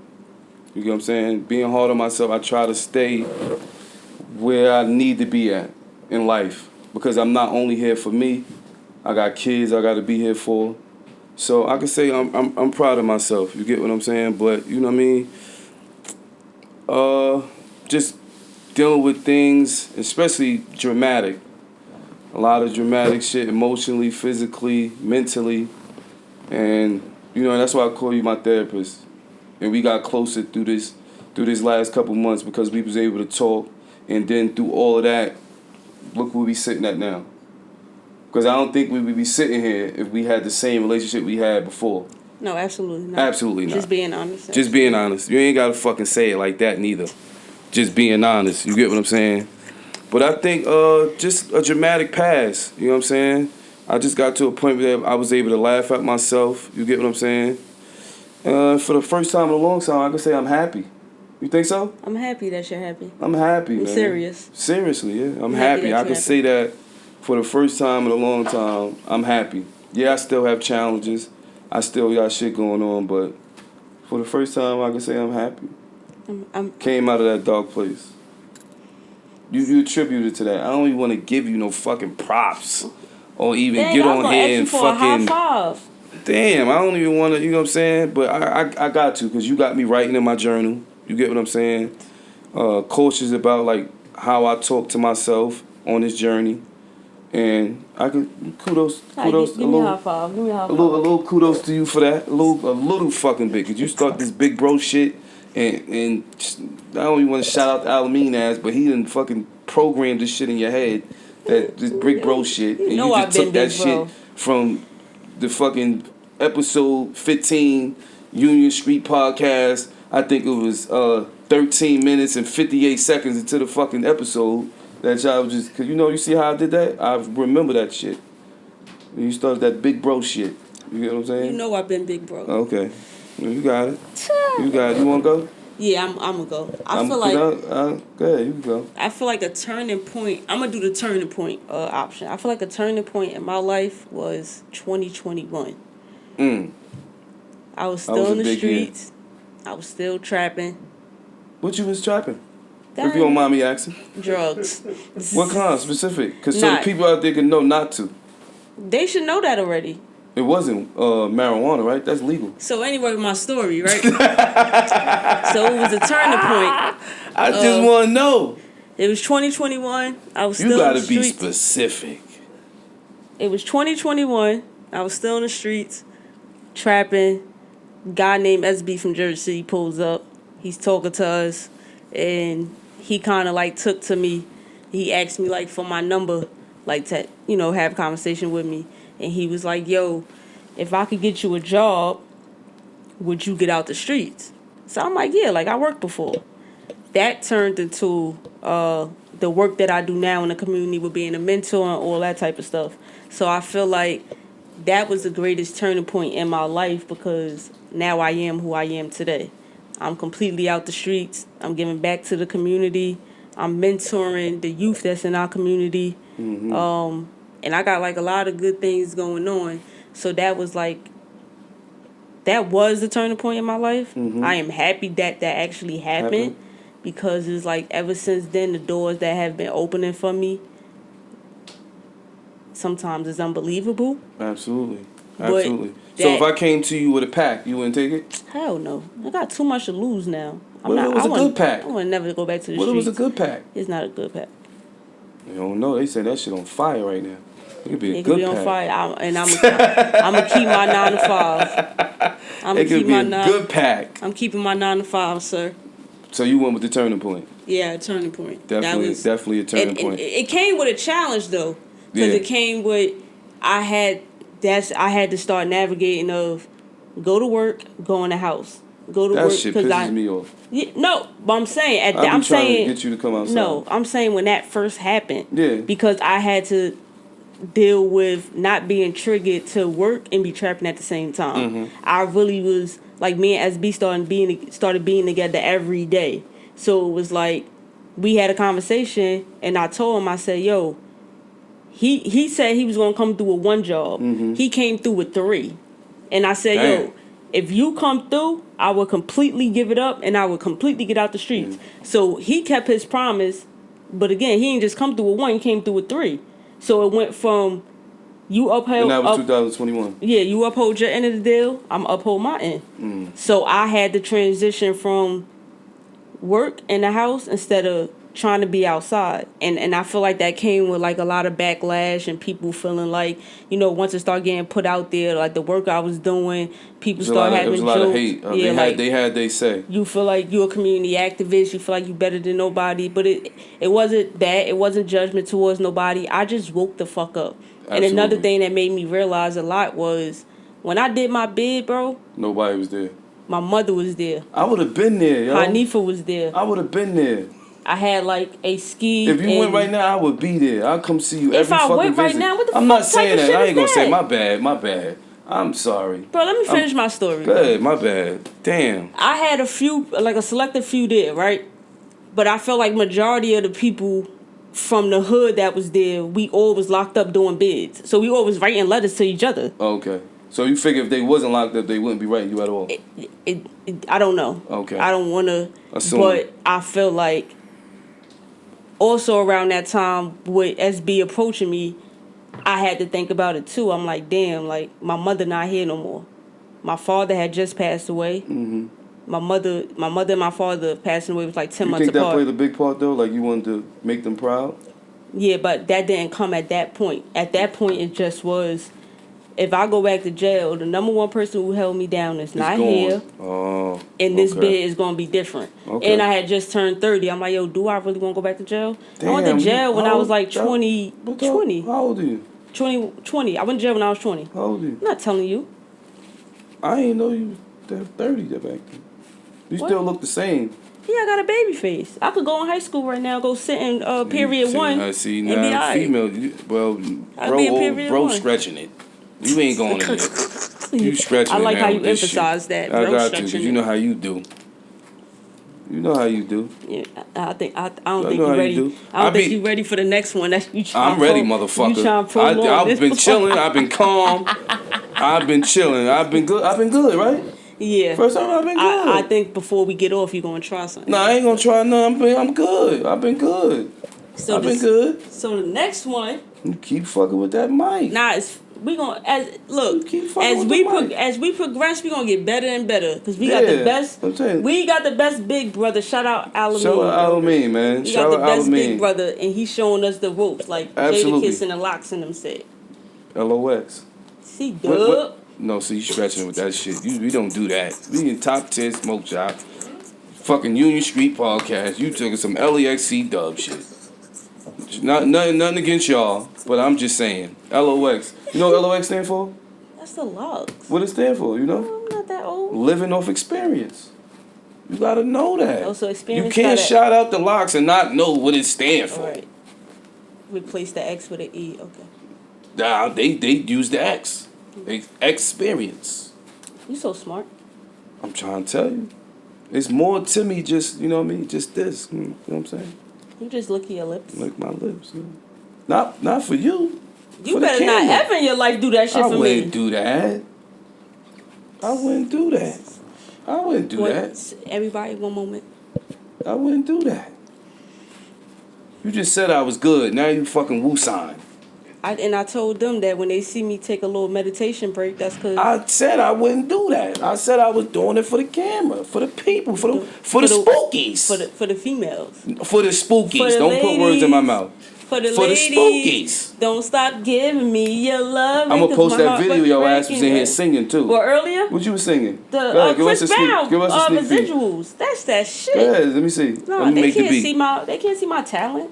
You get what I'm saying? Being hard on myself, I try to stay where I need to be at in life because I'm not only here for me. I got kids I got to be here for. So I can say I'm proud of myself. You get what I'm saying? But you know what I mean? Just dealing with things, especially dramatic. A lot of dramatic shit, emotionally, physically, mentally, and you know that's why I call you my therapist. And we got closer through this last couple months because we was able to talk, and then through all of that, look where we sitting at now. Because I don't think we would be sitting here if we had the same relationship we had before. No, absolutely not. Absolutely not. Just being honest. Just being honest. You ain't gotta fucking say it like that neither. Just being honest. You get what I'm saying? But I think just a dramatic past. You know what I'm saying? I just got to a point where I was able to laugh at myself. You get what I'm saying? For the first time in a long time, I can say I'm happy. You think so? I'm happy that you're happy. I'm happy, I'm man. serious. Seriously, yeah. I'm happy. I can say that for the first time in a long time, I'm happy. Yeah, I still have challenges. I still got shit going on, but for the first time, I can say I'm happy. Came out of that dark place. You attributed to that. I don't even want to give you no fucking props or even get on here and fucking. High five. Damn, I don't even want to. You know what I'm saying? But I got to because you got me writing in my journal. You get what I'm saying? Cautious about like how I talk to myself on this journey, and I can kudos. Give me a high five. Give me a high five. A little kudos to you for that. A little fucking bit because you start this big bro shit. And I don't even want to shout out to Alameen ass, but he done fucking programmed this shit in your head, that this big bro shit, and you just took that shit from the fucking episode 15 Union Street podcast. I think it was 13 minutes and 58 seconds into the fucking episode that y'all was just, cause you see how I did that? I remember that shit. And you started that big bro shit. You get what I'm saying? You know I've been big bro. Okay. You got it. You got it. You want to go? Yeah, I'm gonna go. I feel like go ahead, you can go. I feel like a turning point. I'm gonna do the turning point option. I feel like a turning point in my life was 2021. I was still in the streets. I was still trapping. What you was trapping? If you don't mind me asking. Drugs. What kind specific? Because so the people out there can know not to. They should know that already. It wasn't marijuana, right? That's legal. So anyway, my story, right? So it was a turning point. I just want to know. It was 2021. I was still in the streets. You got to be specific. It was 2021. I was still in the streets, trapping. Guy named SB from Jersey City pulls up. He's talking to us, and he kind of like took to me. He asked me like for my number, like to have a conversation with me. And he was like, yo, if I could get you a job, would you get out the streets? So I'm like, yeah, like I worked before. That turned into the work that I do now in the community with being a mentor and all that type of stuff. So I feel like that was the greatest turning point in my life because now I am who I am today. I'm completely out the streets. I'm giving back to the community. I'm mentoring the youth that's in our community. Mm-hmm. And I got like a lot of good things going on. So that was the turning point in my life. Mm-hmm. I am happy that actually happened because it's like ever since then, the doors that have been opening for me, sometimes it's unbelievable. Absolutely. So if I came to you with a pack, you wouldn't take it? Hell no. I got too much to lose now. What if it was a good pack? I want to never go back to the streets. What if it was a good pack? It's not a good pack. You don't know. They said that shit on fire right now. It could be a good pack. It could be on fire. I'm going to keep my 9 to 5. It could be a good pack. I'm keeping my 9 to 5, sir. So you went with the turning point? Yeah, a turning point. Definitely a turning point. It came with a challenge, though. because Yeah. it came with I had to start navigating of go to work, go in the house, go to That work shit because pisses me off. Yeah, no, but I'm saying I be I'm trying saying to get you to come outside. no, I'm saying when that first happened. Yeah. Because I had to deal with not being triggered to work and be trapping at the same time. Mm-hmm. I really was like me and SB started being together every day. So it was like we had a conversation and I told him, I said, yo, he said he was gonna come through with one job. Mm-hmm. He came through with 3. And I said, Damn. yo, if you come through, I would completely give it up and I would completely get out the streets. So he kept his promise, but again, he didn't just come through with 1, he came through with 3. So it went from you upheld. And that was 2021. Yeah, you uphold your end of the deal, I'm uphold my end. So I had to transition from work in the house instead of trying to be outside. And I feel like that came with like a lot of backlash and people feeling like, once it started getting put out there, like the work I was doing, people started having jokes. It was a lot of hate. Yeah, they had they say. You feel like you're a community activist, you feel like you're better than nobody, but it wasn't that, it wasn't judgment towards nobody. I just woke the fuck up. Absolutely. And another thing that made me realize a lot was when I did my bid, bro, nobody was there. my mother was there. I would have been there, yo. Hanifa was there. I would have been there. I had like a ski. If you went right now, I would be there. I'll come see you If every I fucking went right visit. now, what the I'm fuck not type saying of that. shit I is ain't gonna say that? my bad. I'm sorry. Bro, let me finish my story. Go ahead, my bad. Damn. I had a few, like a selected few there, right? But I felt like majority of the people from the hood that was there, we all was locked up doing bids. So we all was writing letters to each other. Okay. So you figure if they wasn't locked up, they wouldn't be writing you at all? I don't know. Okay. I don't want to. Assume. But I feel like also around that time with SB approaching me, I had to think about it too. I'm like, damn, like my mother not here no more. My father had just passed away. Mm-hmm. My mother and my father passing away was like 10 months You think that apart. played a big part though? Like you wanted to make them proud? Yeah, but that didn't come at that point. At that point, it just was, if I go back to jail, the number one person who held me down is not here. Oh, And this okay. bid is going to be different. Okay. And I had just turned 30. I'm like, yo, do I really want to go back to jail? Damn, I went to jail when I was like how- 20. How old are you? 20. I went to jail when I was 20. How old are you? I'm not telling you. I ain't know you was 30 back then. You What? still look the same. Yeah, I got a baby face. I could go in high school right now, go sit in period 1. I see and be now. alright. Female, I'll be in bro, period bro, 1. stretching it. You ain't going in there. You stretching I it like now how you with this emphasize shit. that, I bro, got to, stretching because it. you know how you do. You know how you do. Yeah, I don't think know you're how you ready. do. I don't I think be- you're ready for the next one. That's you. I'm ready, motherfucker. You trying to prolong I've this been one. chilling. I've been calm. I've been chilling. I've been good. I've been good, right? Yeah. First time I've been good. I think before we get off, you're gonna try something. No, I ain't gonna try none. I'm good. I've been good. So I've been good. So the next one, You keep fucking with that mic. we gonna Keep fucking with the mic. as we progress, we gonna get better and better because we got the best. I'm saying. We got the best big brother. Shout out Alameen. Shout out Alameen, man. We Shout got the out best big Alameen. brother, and he's showing us the ropes like Absolutely. Jada Kiss and the Locks in them said. LOX. See, What- dub. what- No, see, you stretching with that shit. We don't do that. We in top 10 smoke shop. Fucking Union Street podcast. You took some LEXC dub shit. Nothing against y'all, but I'm just saying. LOX. You know what LOX stand for? That's the Locks. What it stand for, you know? I'm not that old. Living off experience. You gotta know that. Oh, so experience You can't gotta- shout out the locks and not know what it stand for. All right. Replace the X with an E. Okay. Nah, they use the X. Experience. You so smart. I'm trying to tell you. It's more to me just, you know what I mean? Just this. You know what I'm saying? You just look at your lips. Lick my lips. You know? Not for you. You for the better not camera. ever in your life do that shit I for wouldn't me. do that. I wouldn't do that. I wouldn't do that. Everybody, one moment. I wouldn't do that. You just said I was good. Now you fucking woo-sign. I told them that when they see me take a little meditation break, that's because I said I wouldn't do that. I said I was doing it for the camera, for the people, for the spookies. for the females. For the spookies. For the Don't put words in my ladies. mouth. For the For the ladies, spookies. don't stop giving me your love. I'm gonna post that video your ass was in here singing too. Well, earlier? What you was singing? The Go ahead, Chris Brown give us a sneak peek. residuals. That's that shit. Go ahead, let me see. No, let me they make the can't beat. see my talent.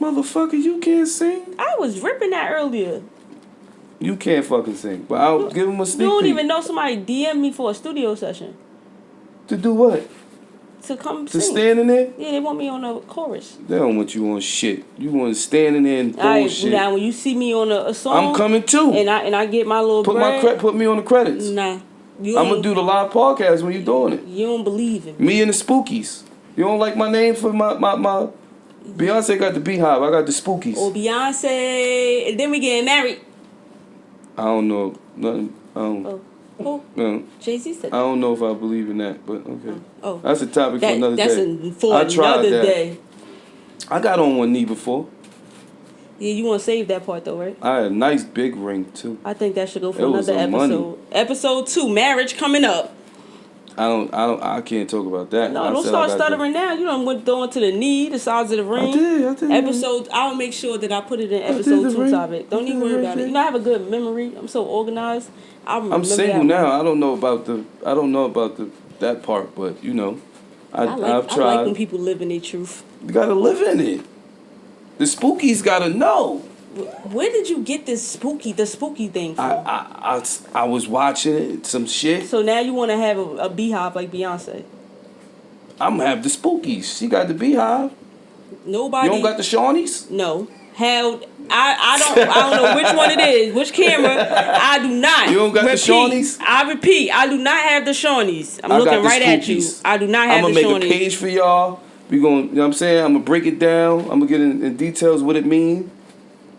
Motherfucker, you can't sing. I was ripping that earlier. You can't fucking sing. But I'll give him a sneak You don't peek. even know somebody DM me for a studio session. To do what? To come To sing. stand in there? Yeah, they want me on the chorus. They don't want you on shit. You want to stand in there and Alright, bullshit. now when you see me on a song, I'm coming too. and I get my little bread, Put me on the credits. Nah, I'm gonna do the live podcast when you doing it. You don't believe in me. Me and the Spookies. You don't like my name for my Beyonce got the Beehive. I got the Spookies. Or Beyonce, and then we getting married. I don't know nothing. Who? No. Jay-Z said. I don't know if I believe in that, but okay. Oh. That's a topic for another that's day. For another day. I got on one knee before. Yeah, you want to save that part though, right? I had a nice big ring too. I think that should go for It was another some episode. money. Episode 2, marriage coming up. I can't talk about that. No, don't start stuttering now. You know, went going to the knee, the size of the ring. I did. Episode, I'll make sure that I put it in episode 2 topic. Don't even worry about it. You know, I have a good memory. I'm so organized. I'm single now. I don't know about that part, but you know, I've tried. I like when people live in their truth. You gotta live in it. The Spookies gotta know. Where did you get the spooky thing from? I was watching it, some shit. So now you want to have a beehive like Beyonce? I'm gonna have the Spookies. She got the Beehive. Nobody. You don't got the Shawnees? No. Hell, I don't know which one it is, which camera. I do not. You don't got the Shawnees? I repeat, I do not have the Shawnees. I'm looking right at you. I do not have the Shawnees. I'm gonna make a page for y'all. We gonna, you know what I'm saying? I'm gonna break it down. I'm gonna get in details what it means.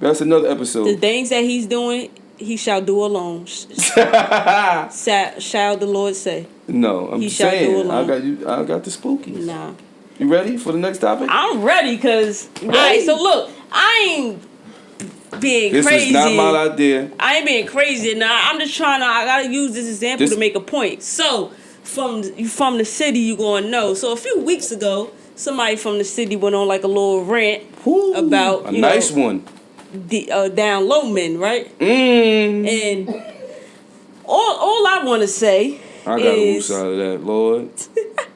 That's another episode. The things that he's doing, he shall do alone. Shall the Lord say? No, I'm he shall saying do alone. I got the Spookies. Nah. You ready for the next topic? I'm ready, cause alright, so look, I ain't being this crazy. This is not my idea. I ain't being crazy. Nah, I'm just trying to. I gotta use this example to make a point. So, from the city, you gonna know. So a few weeks ago, somebody from the city went on like a little rant about a nice one. The down low men, right? And all I want to say I got a loose out of that, Lord.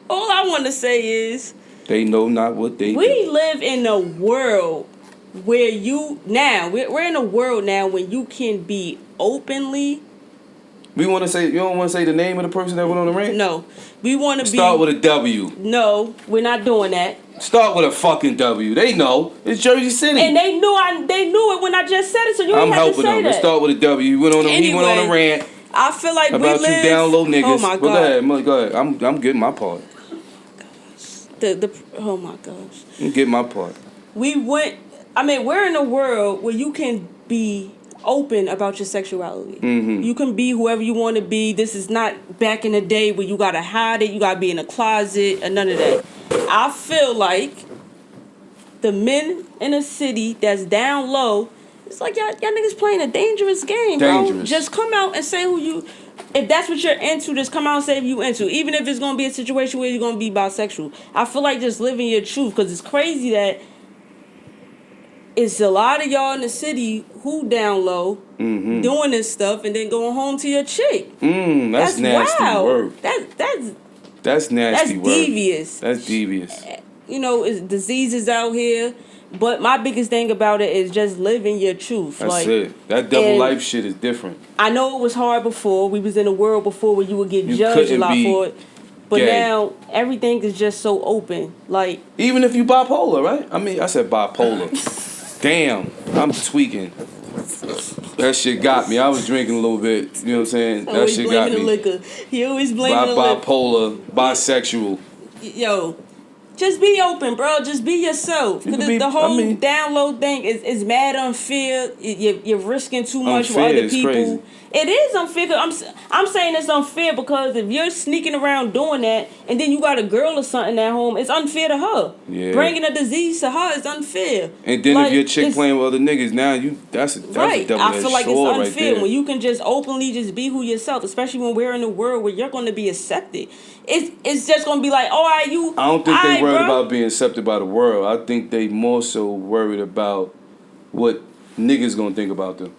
All I want to say is they know not what they we do. live in a world where we're in a world now when you can be openly. We want to say, you don't want to say the name of the person that went on the rant? No, we want to start with a W. No, we're not doing that. Start with a fucking W. They know it's Jersey City, and they knew it when I just said it. So you I'm ain't have to helping say them. that. Let's start with a W. He went on a rant. I feel like about we live. You down low niggas. Oh my god. Go ahead. I'm getting my part. Oh my gosh. I'm getting my part. We're in a world where you can be open about your sexuality. Mm-hmm. You can be whoever you want to be. This is not back in the day where you gotta hide it, you gotta be in a closet, and none of that. I feel like the men in the city that's down low, it's like y'all niggas playing a dangerous game, bro. Just come out and say who you. If that's what you're into, just come out and say if you into. Even if it's gonna be a situation where you're gonna be bisexual, I feel like just living your truth, because it's crazy that it's a lot of y'all in the city who down low doing this stuff and then going home to your chick. That's nasty wild. work. That's nasty work. Devious. That's devious. You know, it's diseases out here. But my biggest thing about it is just living your truth. That's it. That double life shit is different. I know it was hard before. We was in a world before where you would get judged a lot for it. But now everything is just so open. Like, even if you bipolar, right? I said bipolar. Damn, I'm tweaking. That shit got me. I was drinking a little bit. You know what I'm saying? That shit got me. The liquor. He always blaming the liquor. Bipolar, bisexual. Yo, just be open, bro. Just be yourself. The whole down low thing is mad unfair. You're risking too much for other people. Crazy. It is unfair. I'm saying it's unfair because if you're sneaking around doing that and then you got a girl or something at home, it's unfair to her. Yeah. Bringing a disease to her is unfair. And then if your chick playing with other niggas, now that's a right. double-edged I feel like it's unfair right when you can just openly just be who yourself, especially when we're in a world where you're going to be accepted. It's just going to be like, all right, you. I don't think they worried about being accepted by the world. I think they more so worried about what niggas going to think about them.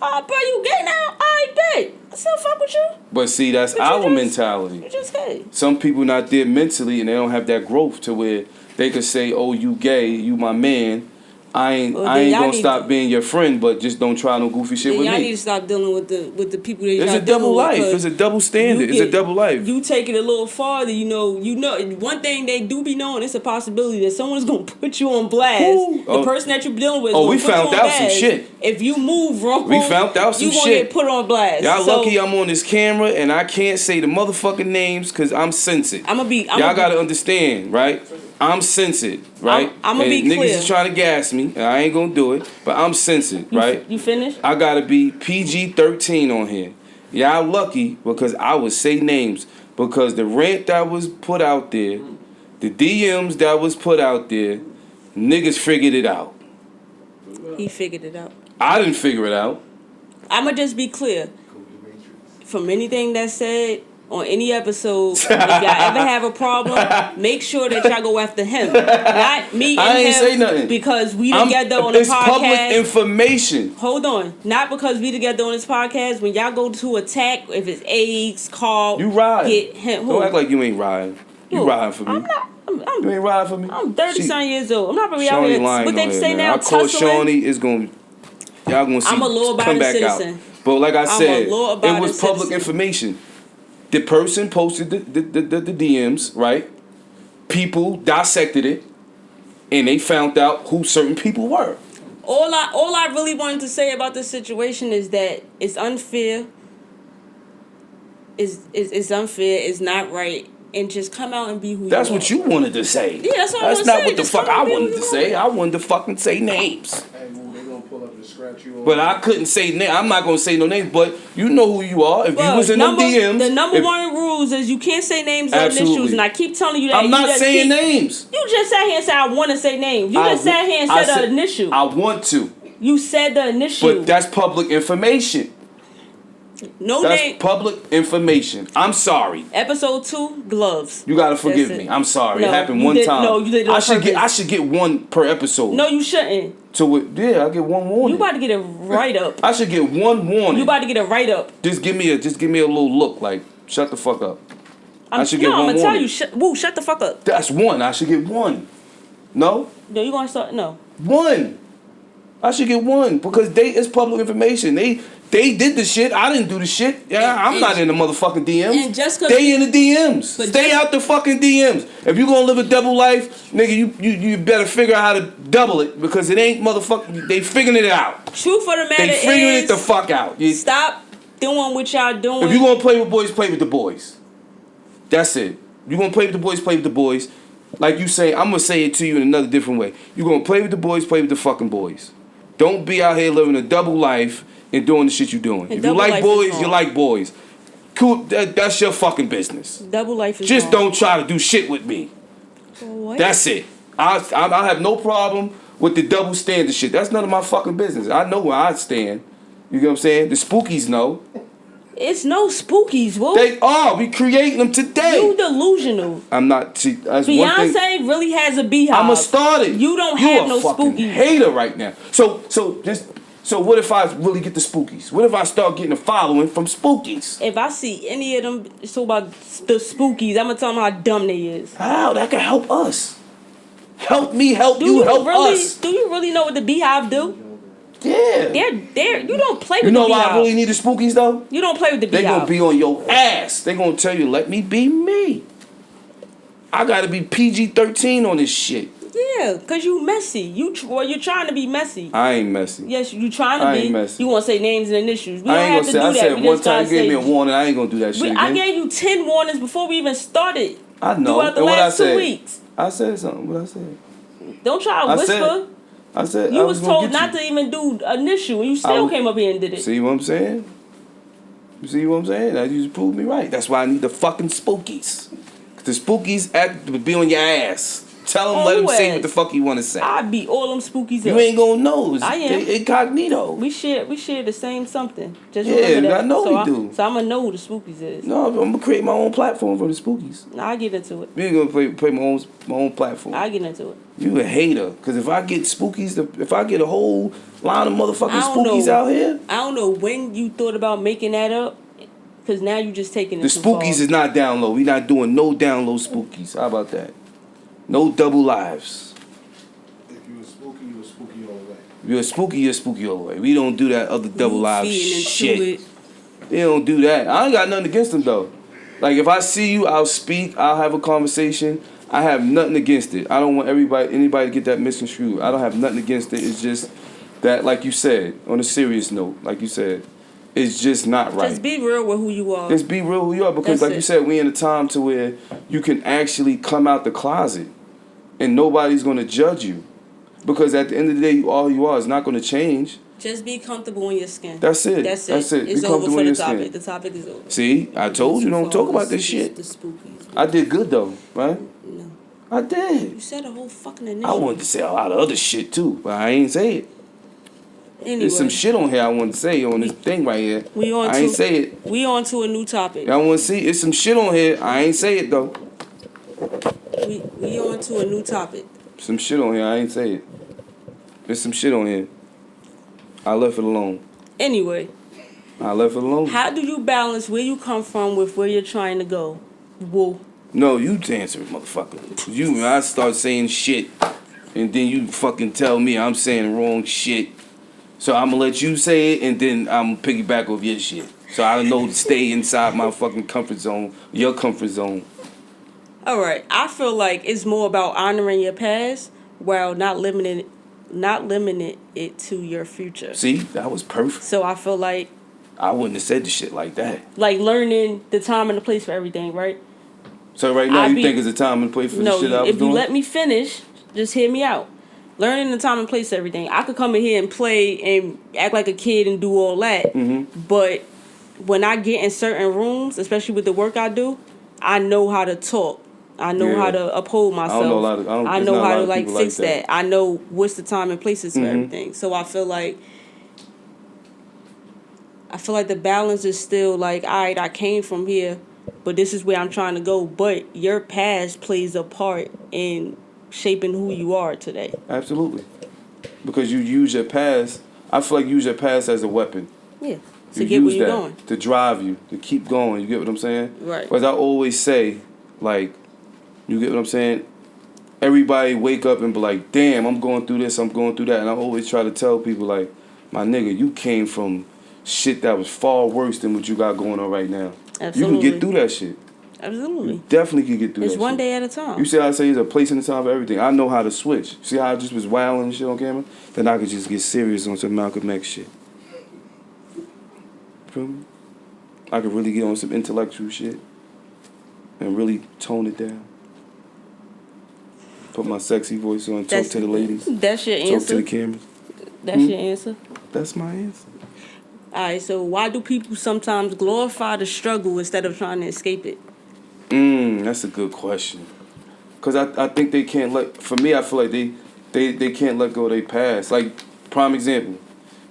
Oh, bro, you gay now? I bet. I still fuck with you. But see, that's our mentality. You just gay. Some people not there mentally, and they don't have that growth to where they could say, "Oh, you gay, you my man." I ain't gonna stop being your friend, but just don't try no goofy shit with y'all me. need to stop dealing with the people that y'all It's a dealing double with, life. It's a double standard. It's a double life. You take it a little farther, you know. One thing they do be knowing, it's a possibility that someone's gonna put you on blast. Who? The person that you're dealing with. We found out some shit. If you move wrong, we found out some you gonna shit. get put on blast. Y'all lucky I'm on this camera and I can't say the motherfucking names because I'm censored. Y'all gotta understand, right? I'm censored, right? I'm gonna be niggas clear. is trying to gas me. And I ain't gonna do it, but I'm censored, right? You finished? I gotta be PG-13 on here. Y'all lucky because I would say names because the rant that was put out there, the DMs that was put out there, niggas figured it out. He figured it out. I didn't figure it out. I'ma just be clear. From anything that's said on any episode, if y'all ever have a problem, make sure that y'all go after him, not me and I ain't him. say nothing Because we together on the podcast. It's public information. Hold on, not because we together on this podcast. When y'all go to attack, if it's eggs, call, you ride. Get him. Don't act like you ain't riding. You riding for me. I'm not. You ain't riding for me. I'm 30-something years old. I'm not gonna be out Shawnee here. lying What they on say here, now? I call Tussling. Shawnee is gonna. Y'all gonna see. I'm a law-abiding come back citizen. out. But like I said, it was public citizen. information. The person posted the DMs, right? People dissected it, and they found out who certain people were. All I really wanted to say about this situation is that it's unfair. It's unfair. It's not right. And just come out and be who That's you are. what you wanted to say. Yeah, that's what I That's wanted to say. not what the Just fuck come I and be wanted who to you say. are. I wanted to fucking say names. Hey, Moo, they gonna pull up and scratch you on. But I couldn't say names. I'm not gonna say no names. But you know who you are. If you was in them DMs, the number one rules is you can't say names or Absolutely. initials. And I keep telling you that. I'm not saying names. You just sat here and said I want to say names. You just sat here and said the initial. I want to. You said the initial. But that's public information. No That's name. public information. I'm sorry. Episode 2, gloves. You gotta forgive me. I'm sorry. No, it happened you one did- time. no, you did it on I should get one per episode. No, you shouldn't. So yeah, I get one warning. You about to get a write up. I should get one warning. You about to get a write up. Just give me a little look like shut the fuck up. I should get one I'm gonna tell warning. you. Shut the fuck up. That's one. I should get one. No? No, you gonna start? No. One. I should get one because it's public information. They did the shit. I didn't do the shit. Yeah, I'm not in the motherfucking DMs. And just 'cause they in the DMs. But Stay just- out the fucking DMs. If you gonna live a double life, nigga, you better figure out how to double it because it ain't motherfucking. They figuring it out. Truth of the matter They figuring is, it the fuck out. Stop doing what y'all doing. If you gonna play with boys, play with the boys. That's it. You gonna play with the boys, play with the boys. Like you say, I'm gonna say it to you in another different way. You gonna play with the boys, play with the fucking boys. Don't be out here living a double life and doing the shit you're doing. And if you like double life boys, is you wrong. like boys. Cool. That's your fucking business. Double life is Just wrong. don't try to do shit with me. What? That's it. I have no problem with the double standard shit. That's none of my fucking business. I know where I stand. You get what I'm saying? The spookies know. It's no spookies, Woo. They are. We creating them today. You delusional. I'm not. See, that's one thing. Beyonce really has a beehive. I'ma start it. You don't have no You a fucking spookies. hater right now. So what if I really get the spookies? What if I start getting a following from spookies? If I see any of them so about the spookies, I'm gonna tell them how dumb they is. How? That can help us. Help me, help Do you, help really? us. Do you really know what the beehive do? Yeah. They're. You don't play with You know the why beehive. I really need the spookies though? You don't play with the They beehive. gonna be on your ass. They gonna tell you, let me be me. I gotta be PG-13 on this shit. Yeah, cause you messy. You're trying to be messy. I ain't messy. Yes, you trying to I be. ain't messy. You want to say names and initials. We I don't ain't have to gonna do say. I that. said We one just time gotta you gave me say. a warning. I ain't gonna do that shit I again. gave you 10 warnings before we even started. I know. Throughout the And what I last 2 said? weeks. I said something. What I said? Don't try to I whisper. said- I said You I was gonna told get not you. to even do initial, and you still came up here and did it. See what I'm saying? You see what I'm saying? That you just proved me right. That's why I need the fucking spookies. 'Cause the spookies be on your ass. Tell them, On let them who say ass? what the fuck you want to say. I beat all them spookies You up. ain't gonna know. It's I am. incognito. We share the same something. Just Yeah, remember that. I know so we do. So I'm gonna know who the spookies is. No, I'm gonna create my own platform for the spookies. I get into it. We ain't gonna play my own platform. I get into it. You a hater. Cause if I get spookies, if I get a whole line of motherfucking I don't spookies know. out here, I don't know when you thought about making that up, cause now you just taking it the too far. spookies is not down low. We not doing no down low spookies. How about that? No double lives. If you were spooky, you were spooky all the way. You're spooky all the way. We don't do that other double You lives feeding into shit. it. They don't do that. I ain't got nothing against them though. Like if I see you, I'll speak. I'll have a conversation. I have nothing against it. I don't want anybody to get that misconstrued. I don't have nothing against it. It's just that, like you said, on a serious note, like you said, it's just not right. Just be real with who you are. Just be real who you are, because That's like it. you said, we in a time to where you can actually come out the closet and nobody's gonna judge you. Because at the end of the day, all you are is not gonna change. Just be comfortable in your skin. That's it. That's it. That's it. It's Be over comfortable for in the your topic. skin. The topic is over. See, I told you don't talk about this shit. The spookies. I did good though, right? No. I did. You said a whole fucking initial. I wanted to say a lot of other shit too, but I ain't say it. Anyway, There's some shit on here I want to say on this thing right here. we on I to, ain't say it. We on to a new topic. Y'all want to see? It's some shit on here. I ain't say it though. We on to a new topic. Some shit on here. I ain't say it. There's some shit on here. I left it alone. Anyway, I left it alone. how do you balance where you come from with where you're trying to go? Whoa. No, you answer it, motherfucker. I start saying shit, and then you fucking tell me I'm saying wrong shit. So I'm gonna let you say it, and then I'm gonna piggyback off your shit. So I don't know to stay inside my fucking comfort zone, your comfort zone. All right. I feel like it's more about honoring your past while not limiting it to your future. See, that was perfect. So I feel like I wouldn't have said the shit like that. learning the time and the place for everything, right? So right now, I you be- think it's a time and place for the No, shit I was if you doing? let me finish, just hear me out. Learning the time and place for everything. I could come in here and play and act like a kid and do all that. Mm-hmm. But when I get in certain rooms, especially with the work I do, I know how to talk. I know how to uphold myself. I know how to like fix that. I know what's the time and places for everything. So I feel like the balance is still like, all right, I came from here, but this is where I'm trying to go. But your past plays a part in shaping who you are today. Absolutely. Because you use your past, I feel like you use your past as a weapon. Yeah. To You get where use you're that going. to drive you, to keep going. You get what I'm saying? Right. But as I always say, like, you get what I'm saying? Everybody wake up and be like, damn, I'm going through this, I'm going through that. And I always try to tell people, like, my nigga, you came from shit that was far worse than what you got going on right now. Absolutely. You can get through that shit. Absolutely. You definitely can get through It's that one shit. day at a time. You see how I say there's a place in the time for everything. I know how to switch. See how I just was wilding and shit on camera? Then I could just get serious on some Malcolm X shit. Feel me? I could really get on some intellectual shit and really tone it down. Put my sexy voice on, talk to the ladies, That's your talk to answer. the cameras. That's your answer. That's my answer. All right. So why do people sometimes glorify the struggle instead of trying to escape it? That's a good question. Cause I think they can't for me, I feel like they can't let go of their past. Like, prime example.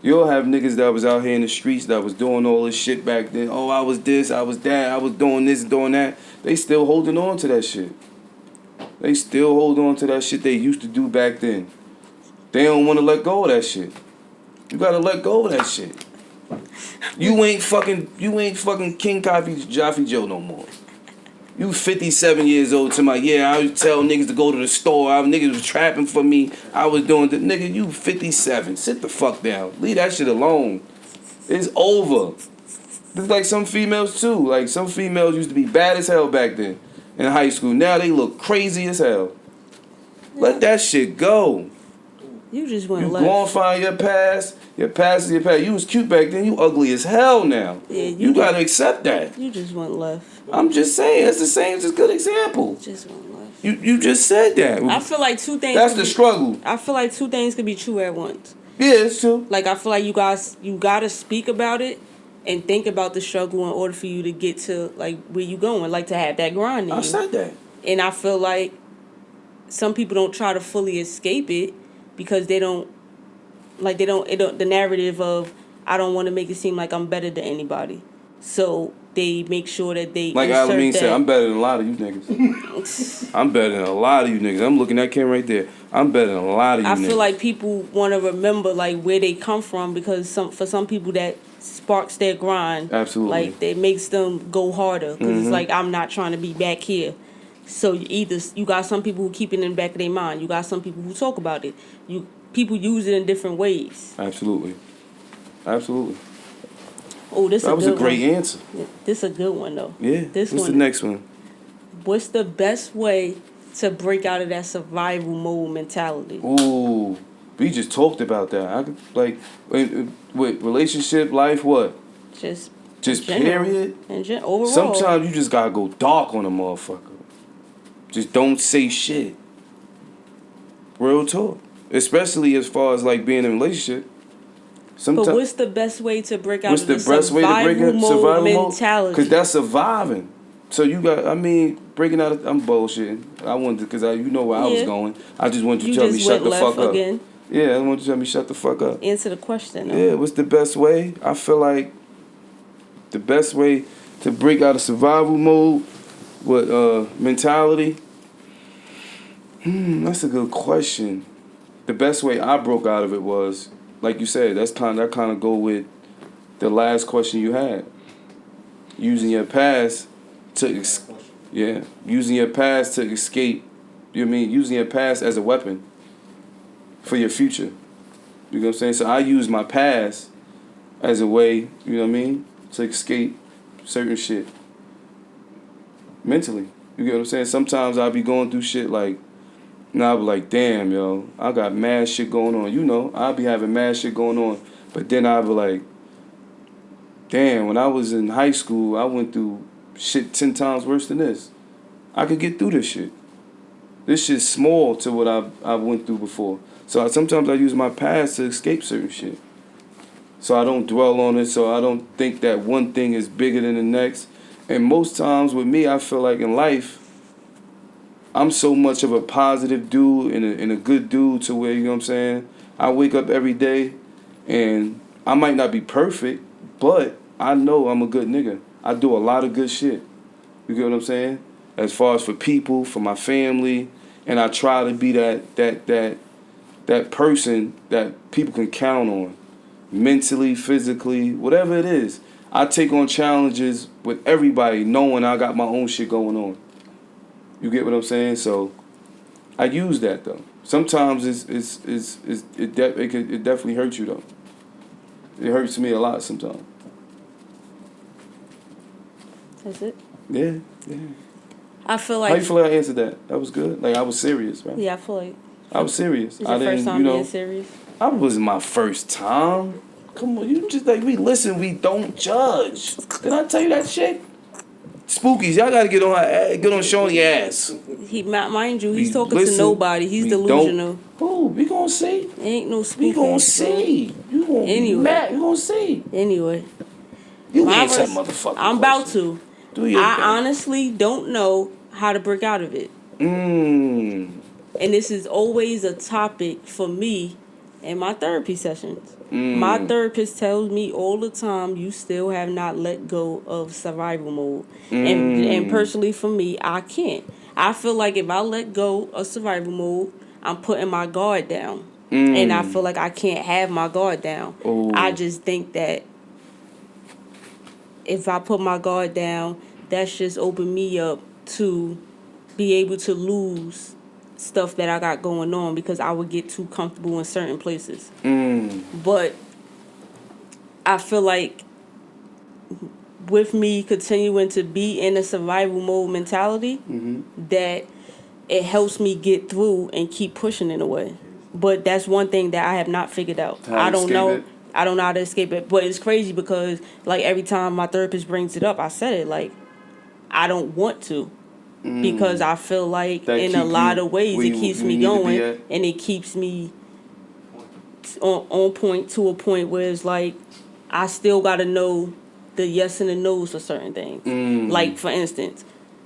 You'll have niggas that was out here in the streets that was doing all this shit back then. Oh, I was this, I was that, I was doing this and doing that. They still holding on to that shit. They still hold on to that shit they used to do back then. They don't want to let go of that shit. You gotta let go of that shit. You ain't fucking King Coffee Jaffe Joe no more. You 57 years old to my, yeah, I would tell niggas to go to the store. Niggas was trapping for me. I was doing the nigga, you 57. Sit the fuck down. Leave that shit alone. It's over. It's like some females too. Like, some females used to be bad as hell back then in high school. Now they look crazy as hell. Let that shit go. You just went You left. glorify your past. Your past is your past. You was cute back then. You ugly as hell now. Yeah, you gotta accept that. You just went left. I'm just saying, it's the same. It's a good example. Just went left. You just said that. I feel like two things. That's the struggle. I feel like two things could be true at once. Yeah, it's true. Like, I feel like you gotta speak about it and think about the struggle in order for you to get to like where you going, like to have that grind in I you. said that. And I feel like some people don't try to fully escape it because they don't the narrative of, I don't want to make it seem like I'm better than anybody. So they make sure that they Like insert Alameen said, that. I'm better than a lot of you niggas. I'm better than a lot of you niggas. I'm looking at Kim right there. I'm better than a lot of you niggas. I feel like people want to remember like where they come from because for some people that sparks their grind. Absolutely. Like, that makes them go harder because it's like, I'm not trying to be back here. So you got some people who keep it in the back of their mind. You got some people who talk about it. People use it in different ways. Absolutely. Absolutely. Oh, That was a great answer. This a good one though. Yeah. This What's one. the next one? What's the best way to break out of that survival mode mentality? Ooh, we just talked about that. I could, like, with relationship, life, what? Just period. And overall. Sometimes you just gotta go dark on a motherfucker. Just don't say shit. Real talk. Especially as far as like being in a relationship. Sometimes. But what's the best way to break out What's of the the best way to break survival out mode survival mentality? Because that's surviving. So you got, breaking out of, I'm bullshitting. I wanted, because you know where I was going. I just wanted you to tell me shut the fuck up. Again. Yeah, I wanted you to tell me shut the fuck up. Answer the question. Though. Yeah, what's the best way? I feel like the best way to break out of survival mode with mentality. That's a good question. The best way I broke out of it was, like you said, that kind of go with the last question you had. Using your past to using your past to escape. You know what I mean? Using your past as a weapon for your future. You know what I'm saying? So I use my past as a way, you know what I mean, to escape certain shit mentally. You get what I'm saying? Sometimes I'll be going through shit like, I'll be like, damn, yo, I got mad shit going on. You know, I'll be having mad shit going on. But then I'll be like, damn, when I was in high school, I went through shit 10 times worse than this. I could get through this shit. This shit's small to what I went through before. So sometimes I use my past to escape certain shit. So I don't dwell on it, so I don't think that one thing is bigger than the next. And most times with me, I feel like in life, I'm so much of a positive dude and a good dude to where, you know what I'm saying, I wake up every day and I might not be perfect, but I know I'm a good nigga. I do a lot of good shit. You get what I'm saying? As far as for people, for my family, and I try to be that person that people can count on. Mentally, physically, whatever it is. I take on challenges with everybody knowing I got my own shit going on. You get what I'm saying? So I use that though. Sometimes it definitely hurts you though. It hurts me a lot sometimes. That's it? Yeah. I feel like... How you feel like I answered that? That was good. Like I was serious, right? Yeah, I feel like... I was serious. It's your first time being serious? I wasn't my first time. Come on, you just like, we listen, we don't judge. Did I tell you that shit? Spookies, y'all gotta get on Shawnee's ass. Mind you, he's talking to nobody. He's delusional. Who? We gonna see. Ain't no spooky. We gonna see. You gonna be mad. You gonna see. Anyway. You answer that motherfucker. I'm about to. I honestly don't know how to break out of it. And this is always a topic for me in my therapy sessions. My therapist tells me all the time, you still have not let go of survival mode. And personally for me, I can't. I feel like if I let go of survival mode, I'm putting my guard down. And I feel like I can't have my guard down. Ooh. I just think that if I put my guard down, that's just open me up to be able to lose stuff that I got going on because I would get too comfortable in certain places. But I feel like with me continuing to be in a survival mode mentality, that it helps me get through and keep pushing in a way. But that's one thing that I have not figured out. I don't know how to escape it. But it's crazy because like every time my therapist brings it up, I said it like I don't want to. Because I feel like that in a lot of ways it keeps me going and it keeps me on point to a point where it's like I still got to know the yes and the no's for certain things. Like for instance,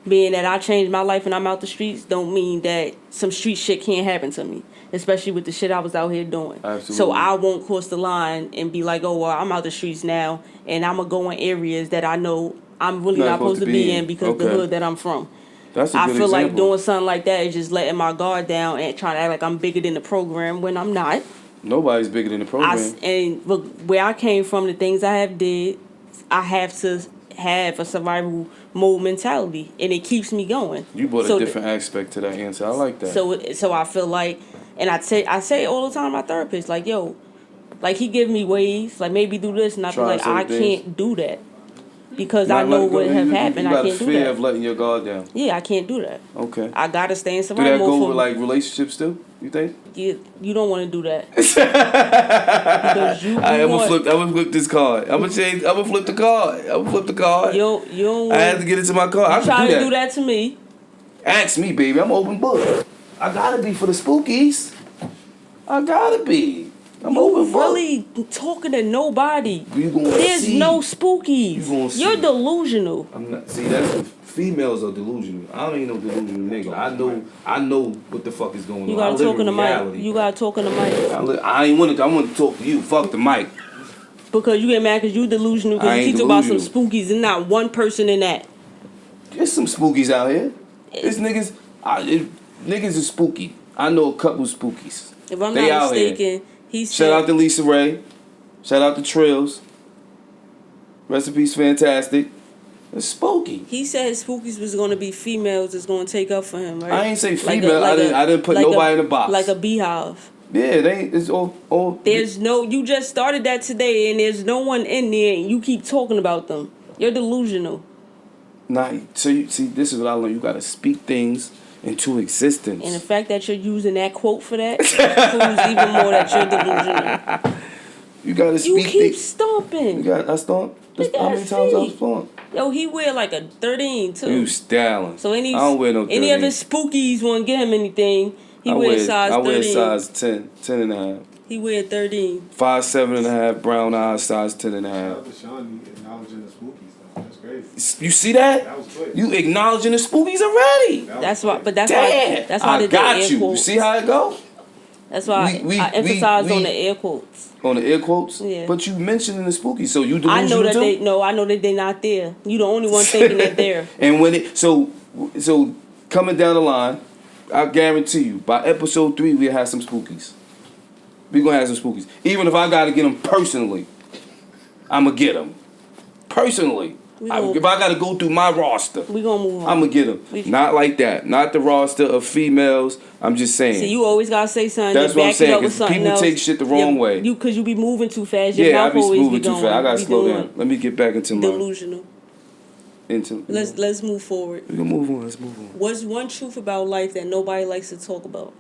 being that I changed my life and I'm out the streets don't mean that some street shit can't happen to me, especially with the shit I was out here doing. Absolutely. So I won't cross the line and be like, oh, well, I'm out the streets now and I'm going to go in areas that I know I'm really not supposed to be in because the hood that I'm from. That's a good I feel example. like doing something like that is just letting my guard down and trying to act like I'm bigger than the program when I'm not. Nobody's bigger than the program. And look, where I came from, the things I have did, I have to have a survival mode mentality, and it keeps me going. You brought So a different aspect to that answer. I like that. So I feel like, and I say all the time to my therapist, like, yo, like he give me ways, like maybe do this, and I feel Try like I certain things. can't do that because Not I know let go- what have you happened. I got a can't do fear that. of letting your guard down. Yeah, I can't do that. Okay. I gotta stay in Do survival that mode. go with like relationships too? You think? You don't want to do that. I'm gonna flip this card. I'm gonna flip the card. You don't I had to get into my card. I try can to do that to me. Ask me, baby. I'm open book. I gotta be for the spookies. I gotta be. I'm You open book. really talking to nobody. You gonna There's see. no spookies. You gonna see. You're delusional. I'm not. See, that's females are delusional. I don't ain't no delusional nigga. I know what the fuck is going on. You gotta I live talk in the in reality. mic. You gotta talk in the mic. I want to talk to you. Fuck the mic. Because you get mad because you delusional I because you ain't keep talking about some delusional. spookies and not one person in that. There's some spookies out here. There's niggas. Niggas is spooky. I know a couple spookies. If I'm They not out here. mistaken, he said. Shout out to Lisa Ray. Shout out to Trills. Recipe's fantastic. It's spooky. He said his spookies was gonna be females that's gonna take up for him, right? I ain't say female. I didn't put nobody in a box. Like a beehive. Yeah, they ain't. It's all. There's no. You just started that today, and there's no one in there, and you keep talking about them. You're delusional. Nah, so you see, this is what I learned. You gotta speak things into existence. And the fact that you're using that quote for that proves even more that you're delusional. You gotta You speak. keep stomping. I stomp. That's Look how at many times I was feet. flowing. Yo, he wear like a 13 too. You styling. So I don't wear no 13. any of his spookies won't get him anything. He wears size 13. I wear size 10, 10 and a half. He wear 13. 5'7" and a half, brown eyes, size 10 and a half. Shout out to Sean acknowledging the spookies though. That's crazy. You see that? That was quick. You acknowledging the spookies already. That's why. But that's Damn. why. That's why I they got did air you. quotes. You see how it go? That's why I emphasize on the air quotes. On the air quotes? Yeah. But you mentioning the spookies, so you I delusional know that too? I know that they're not there. You the only one thinking they're there. And when it so coming down the line, I guarantee you by episode 3 we'll have some spookies. We gonna have some spookies. Even if I gotta get them personally, I'ma get them personally. If I gotta go through my roster, We gonna move on. I'ma get them. Not like that. Not the roster of females. I'm just saying. See, you always gotta say something. That's to what I'm back it saying, up with 'cause something people else. take shit the wrong way. Cause you be moving too fast. Your Yeah, I mouth be always moving be too going, fast. I gotta be slow doing down. Let me get back into my delusional. into. Let's move forward. We can move on. Let's move on. What's one truth about life that nobody likes to talk about?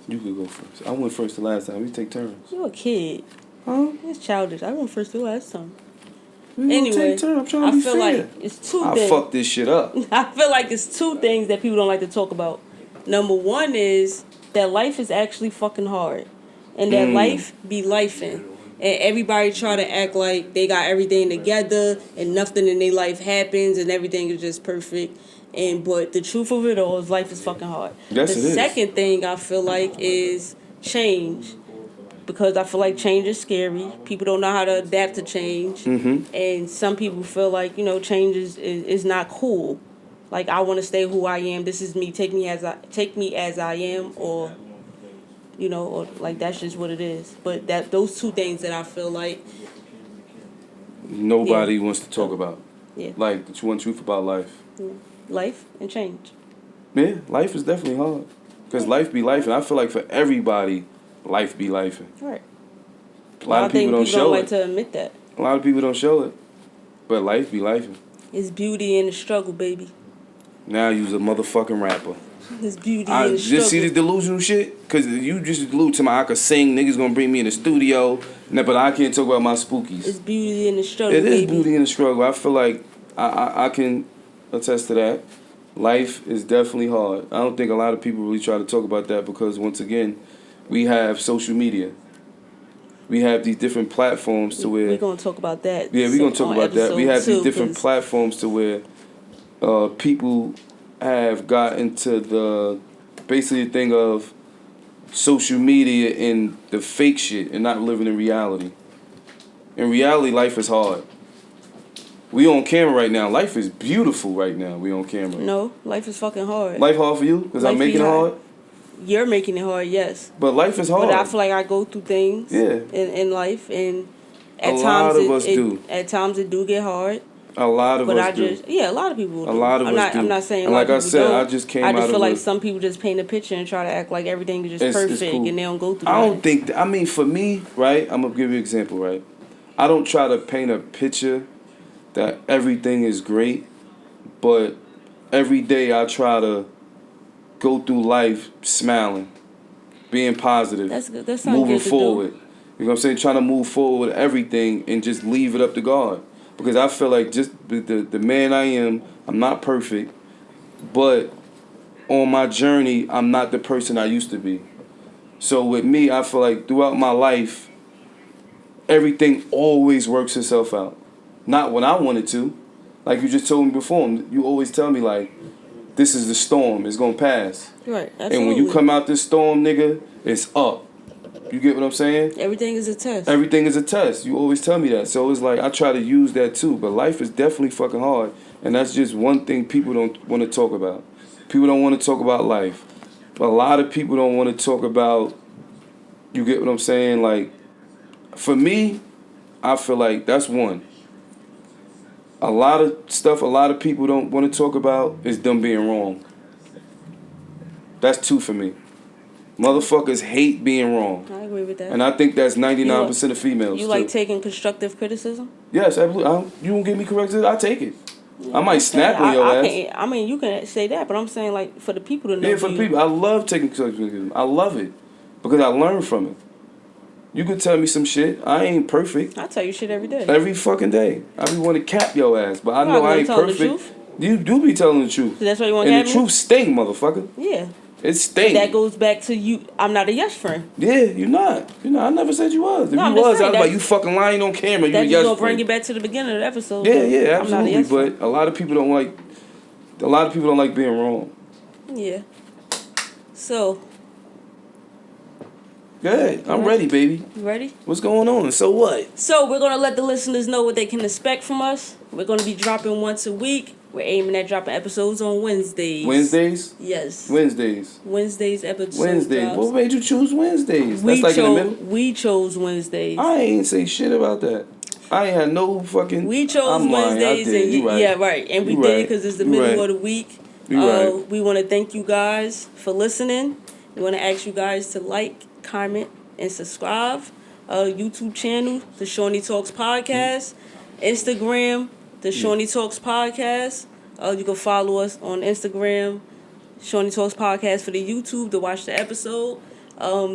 You could go first. I went first the last time. We take turns. You're a kid. Huh? It's childish. I went first the last time. We gonna Anyway, take turns. I'm trying to I be feel fair. like it's two I things. fucked this shit up. I feel like it's two things that people don't like to talk about. Number one is that life is actually fucking hard, and that life be lifing, and everybody try to act like they got everything together, and nothing in their life happens, and everything is just perfect. But the truth of it all is life is fucking hard. Yes, the it is. second thing I feel like is change. Because I feel like change is scary. People don't know how to adapt to change. Mm-hmm. And some people feel like, change is not cool. Like, I want to stay who I am. This is me. Take me as I am, or or like that's just what it is. But those two things that I feel like Nobody wants to talk about. Yeah. Like, the one truth about life. life and change. Yeah, life is definitely hard. Because life be life, and I feel like for everybody, life be life. Right. A lot of people don't show like it. to admit that. A lot of people don't show it. But life be life. It's beauty in the struggle, baby. Now you's a motherfucking rapper. It's beauty in I the struggle. just see this delusional shit. Because you just allude to my, I could sing, niggas gonna bring me in the studio. But I can't talk about my spookies. It's beauty in the struggle, It is baby. beauty in the struggle. I feel like I can attest to that. Life is definitely hard. I don't think a lot of people really try to talk about that because, once again, we have social media. We have these different platforms to where... We're going to talk about that. Yeah, we're going to talk about that. We have these too, different platforms to where people have got into the... basically the thing of social media and the fake shit and not living in reality. In reality, life is hard. We on camera right now. Life is beautiful right now. We on camera. No, life is fucking hard. Life hard for you? Because I'm Life be making it hard? You're making it hard, yes. But life is hard. But I feel like I go through things Yeah. in life, and A lot of us do. At times it do get hard. A lot of But us I do. just, yeah, a lot of people do. A lot of us do. I'm not saying And a lot like I of people said, don't. I just came I just out feel of like a- some people just paint a picture and try to act like everything is just It's perfect cool. and they don't go through I nothing. don't think. I mean, for me, right? I'm gonna give you an example, right? I don't try to paint a picture that everything is great, but every day I try to go through life smiling, being positive, That's good. That's something moving good to forward. do. You know what I'm saying? Trying to move forward with everything and just leave it up to God. Because I feel like just the man I am, I'm not perfect, but on my journey, I'm not the person I used to be. So with me, I feel like throughout my life, everything always works itself out. Not when I wanted to. Like you just told me before, you always tell me like, this is the storm, it's gonna pass. Right. Absolutely. And when you come out this storm, nigga, it's up. You get what I'm saying? Everything is a test. Everything is a test. You always tell me that. So it's like I try to use that too. But life is definitely fucking hard. And that's just one thing people don't want to talk about. People don't want to talk about life. A lot of people don't want to talk about, you get what I'm saying? Like, for me, I feel like that's one. A lot of stuff a lot of people don't want to talk about is them being wrong. That's two for me. Motherfuckers hate being wrong. I agree with that. And I think that's 99% of females. You too. like taking constructive criticism? Yes, absolutely. You won't get me corrected, I take it. I might snap on your ass. Can't, I mean, you can say that, but I'm saying like for the people to know. Yeah, for the people. I love taking criticism. I love it. Because I learn from it. You can tell me some shit. I ain't perfect. I tell you shit every day. Every fucking day. I be want to cap your ass. But I You're know not I ain't gonna tell the perfect. truth? You do be telling the truth. So that's why you want to And cap the me? truth sting, motherfucker. Yeah. It sting. That goes back to you. I'm not a yes friend. Yeah, you're not. I never said you was. If No, you I'm just was, I saying was like, that- you fucking lying on camera. You That's a just yes gonna bring friend. you back to the beginning of the episode. Yeah, but yeah, I'm not a absolutely. yes But friend. a lot of people don't like. A lot of people don't like being wrong. Yeah. So, Good. I'm ready, baby. you ready? What's going on? So what? So we're gonna let the listeners know what they can expect from us. We're gonna be dropping once a week. We're aiming at dropping episodes on Wednesdays. Wednesdays? Yes. Wednesdays. Wednesdays episodes. Wednesdays. drops. What made you choose Wednesdays? We That's like in the middle? We chose Wednesdays. I ain't say shit about that. I ain't had no fucking. We chose I'm lying. I Wednesdays, did. and You right. yeah, right, and we You did right. because it's the You middle right. of the week. You right. We want to thank you guys for listening. We want to ask you guys to like, comment, and subscribe. YouTube channel, the Shawnee Talks Podcast. Instagram, the Shawnee Talks Podcast. You can follow us on Instagram, Shawnee Talks Podcast for the YouTube to watch the episode.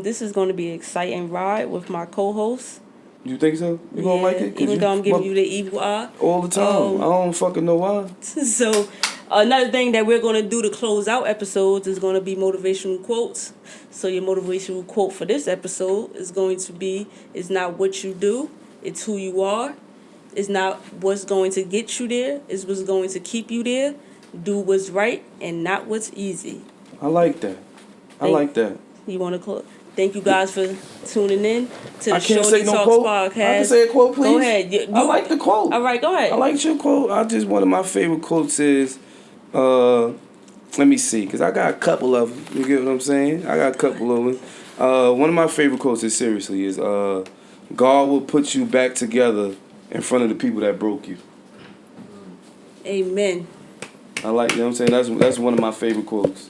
This is going to be an exciting ride with my co-host. You think so? You gonna like it? 'Cause Even though I'm giving you the evil eye. all the time. I don't fucking know why. So, another thing that we're going to do to close out episodes is going to be motivational quotes. So, your motivational quote for this episode is going to be, it's not what you do, it's who you are. It's not what's going to get you there, it's what's going to keep you there. Do what's right and not what's easy. I like that. Like that. You want to close? Thank you guys for tuning in to the I can't Shawnee say no Talks quote. Podcast. I can say a quote, please. Go ahead. I like the quote. All right, go ahead. I like your quote. One of my favorite quotes is, let me see, because I got a couple of them. You get what I'm saying? I got a couple of them. One of my favorite quotes is God will put you back together in front of the people that broke you. Amen. I like, you know what I'm saying? That's one of my favorite quotes.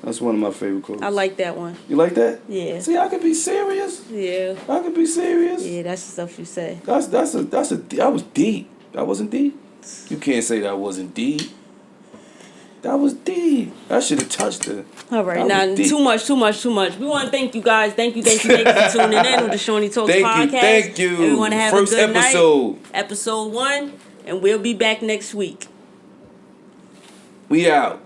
That's one of my favorite quotes. I like that one. You like that? Yeah. See, I can be serious. Yeah. I can be serious. Yeah, that's the stuff you say. That was deep. That wasn't deep. You can't say that wasn't deep. That was deep. That should have touched her. All right, That now was deep. too much. We want to thank you guys. Thank you for tuning in with the Shawnee Talks Podcast. Thank you. And we want to have First a good episode. night. Episode 1, and we'll be back next week. We out.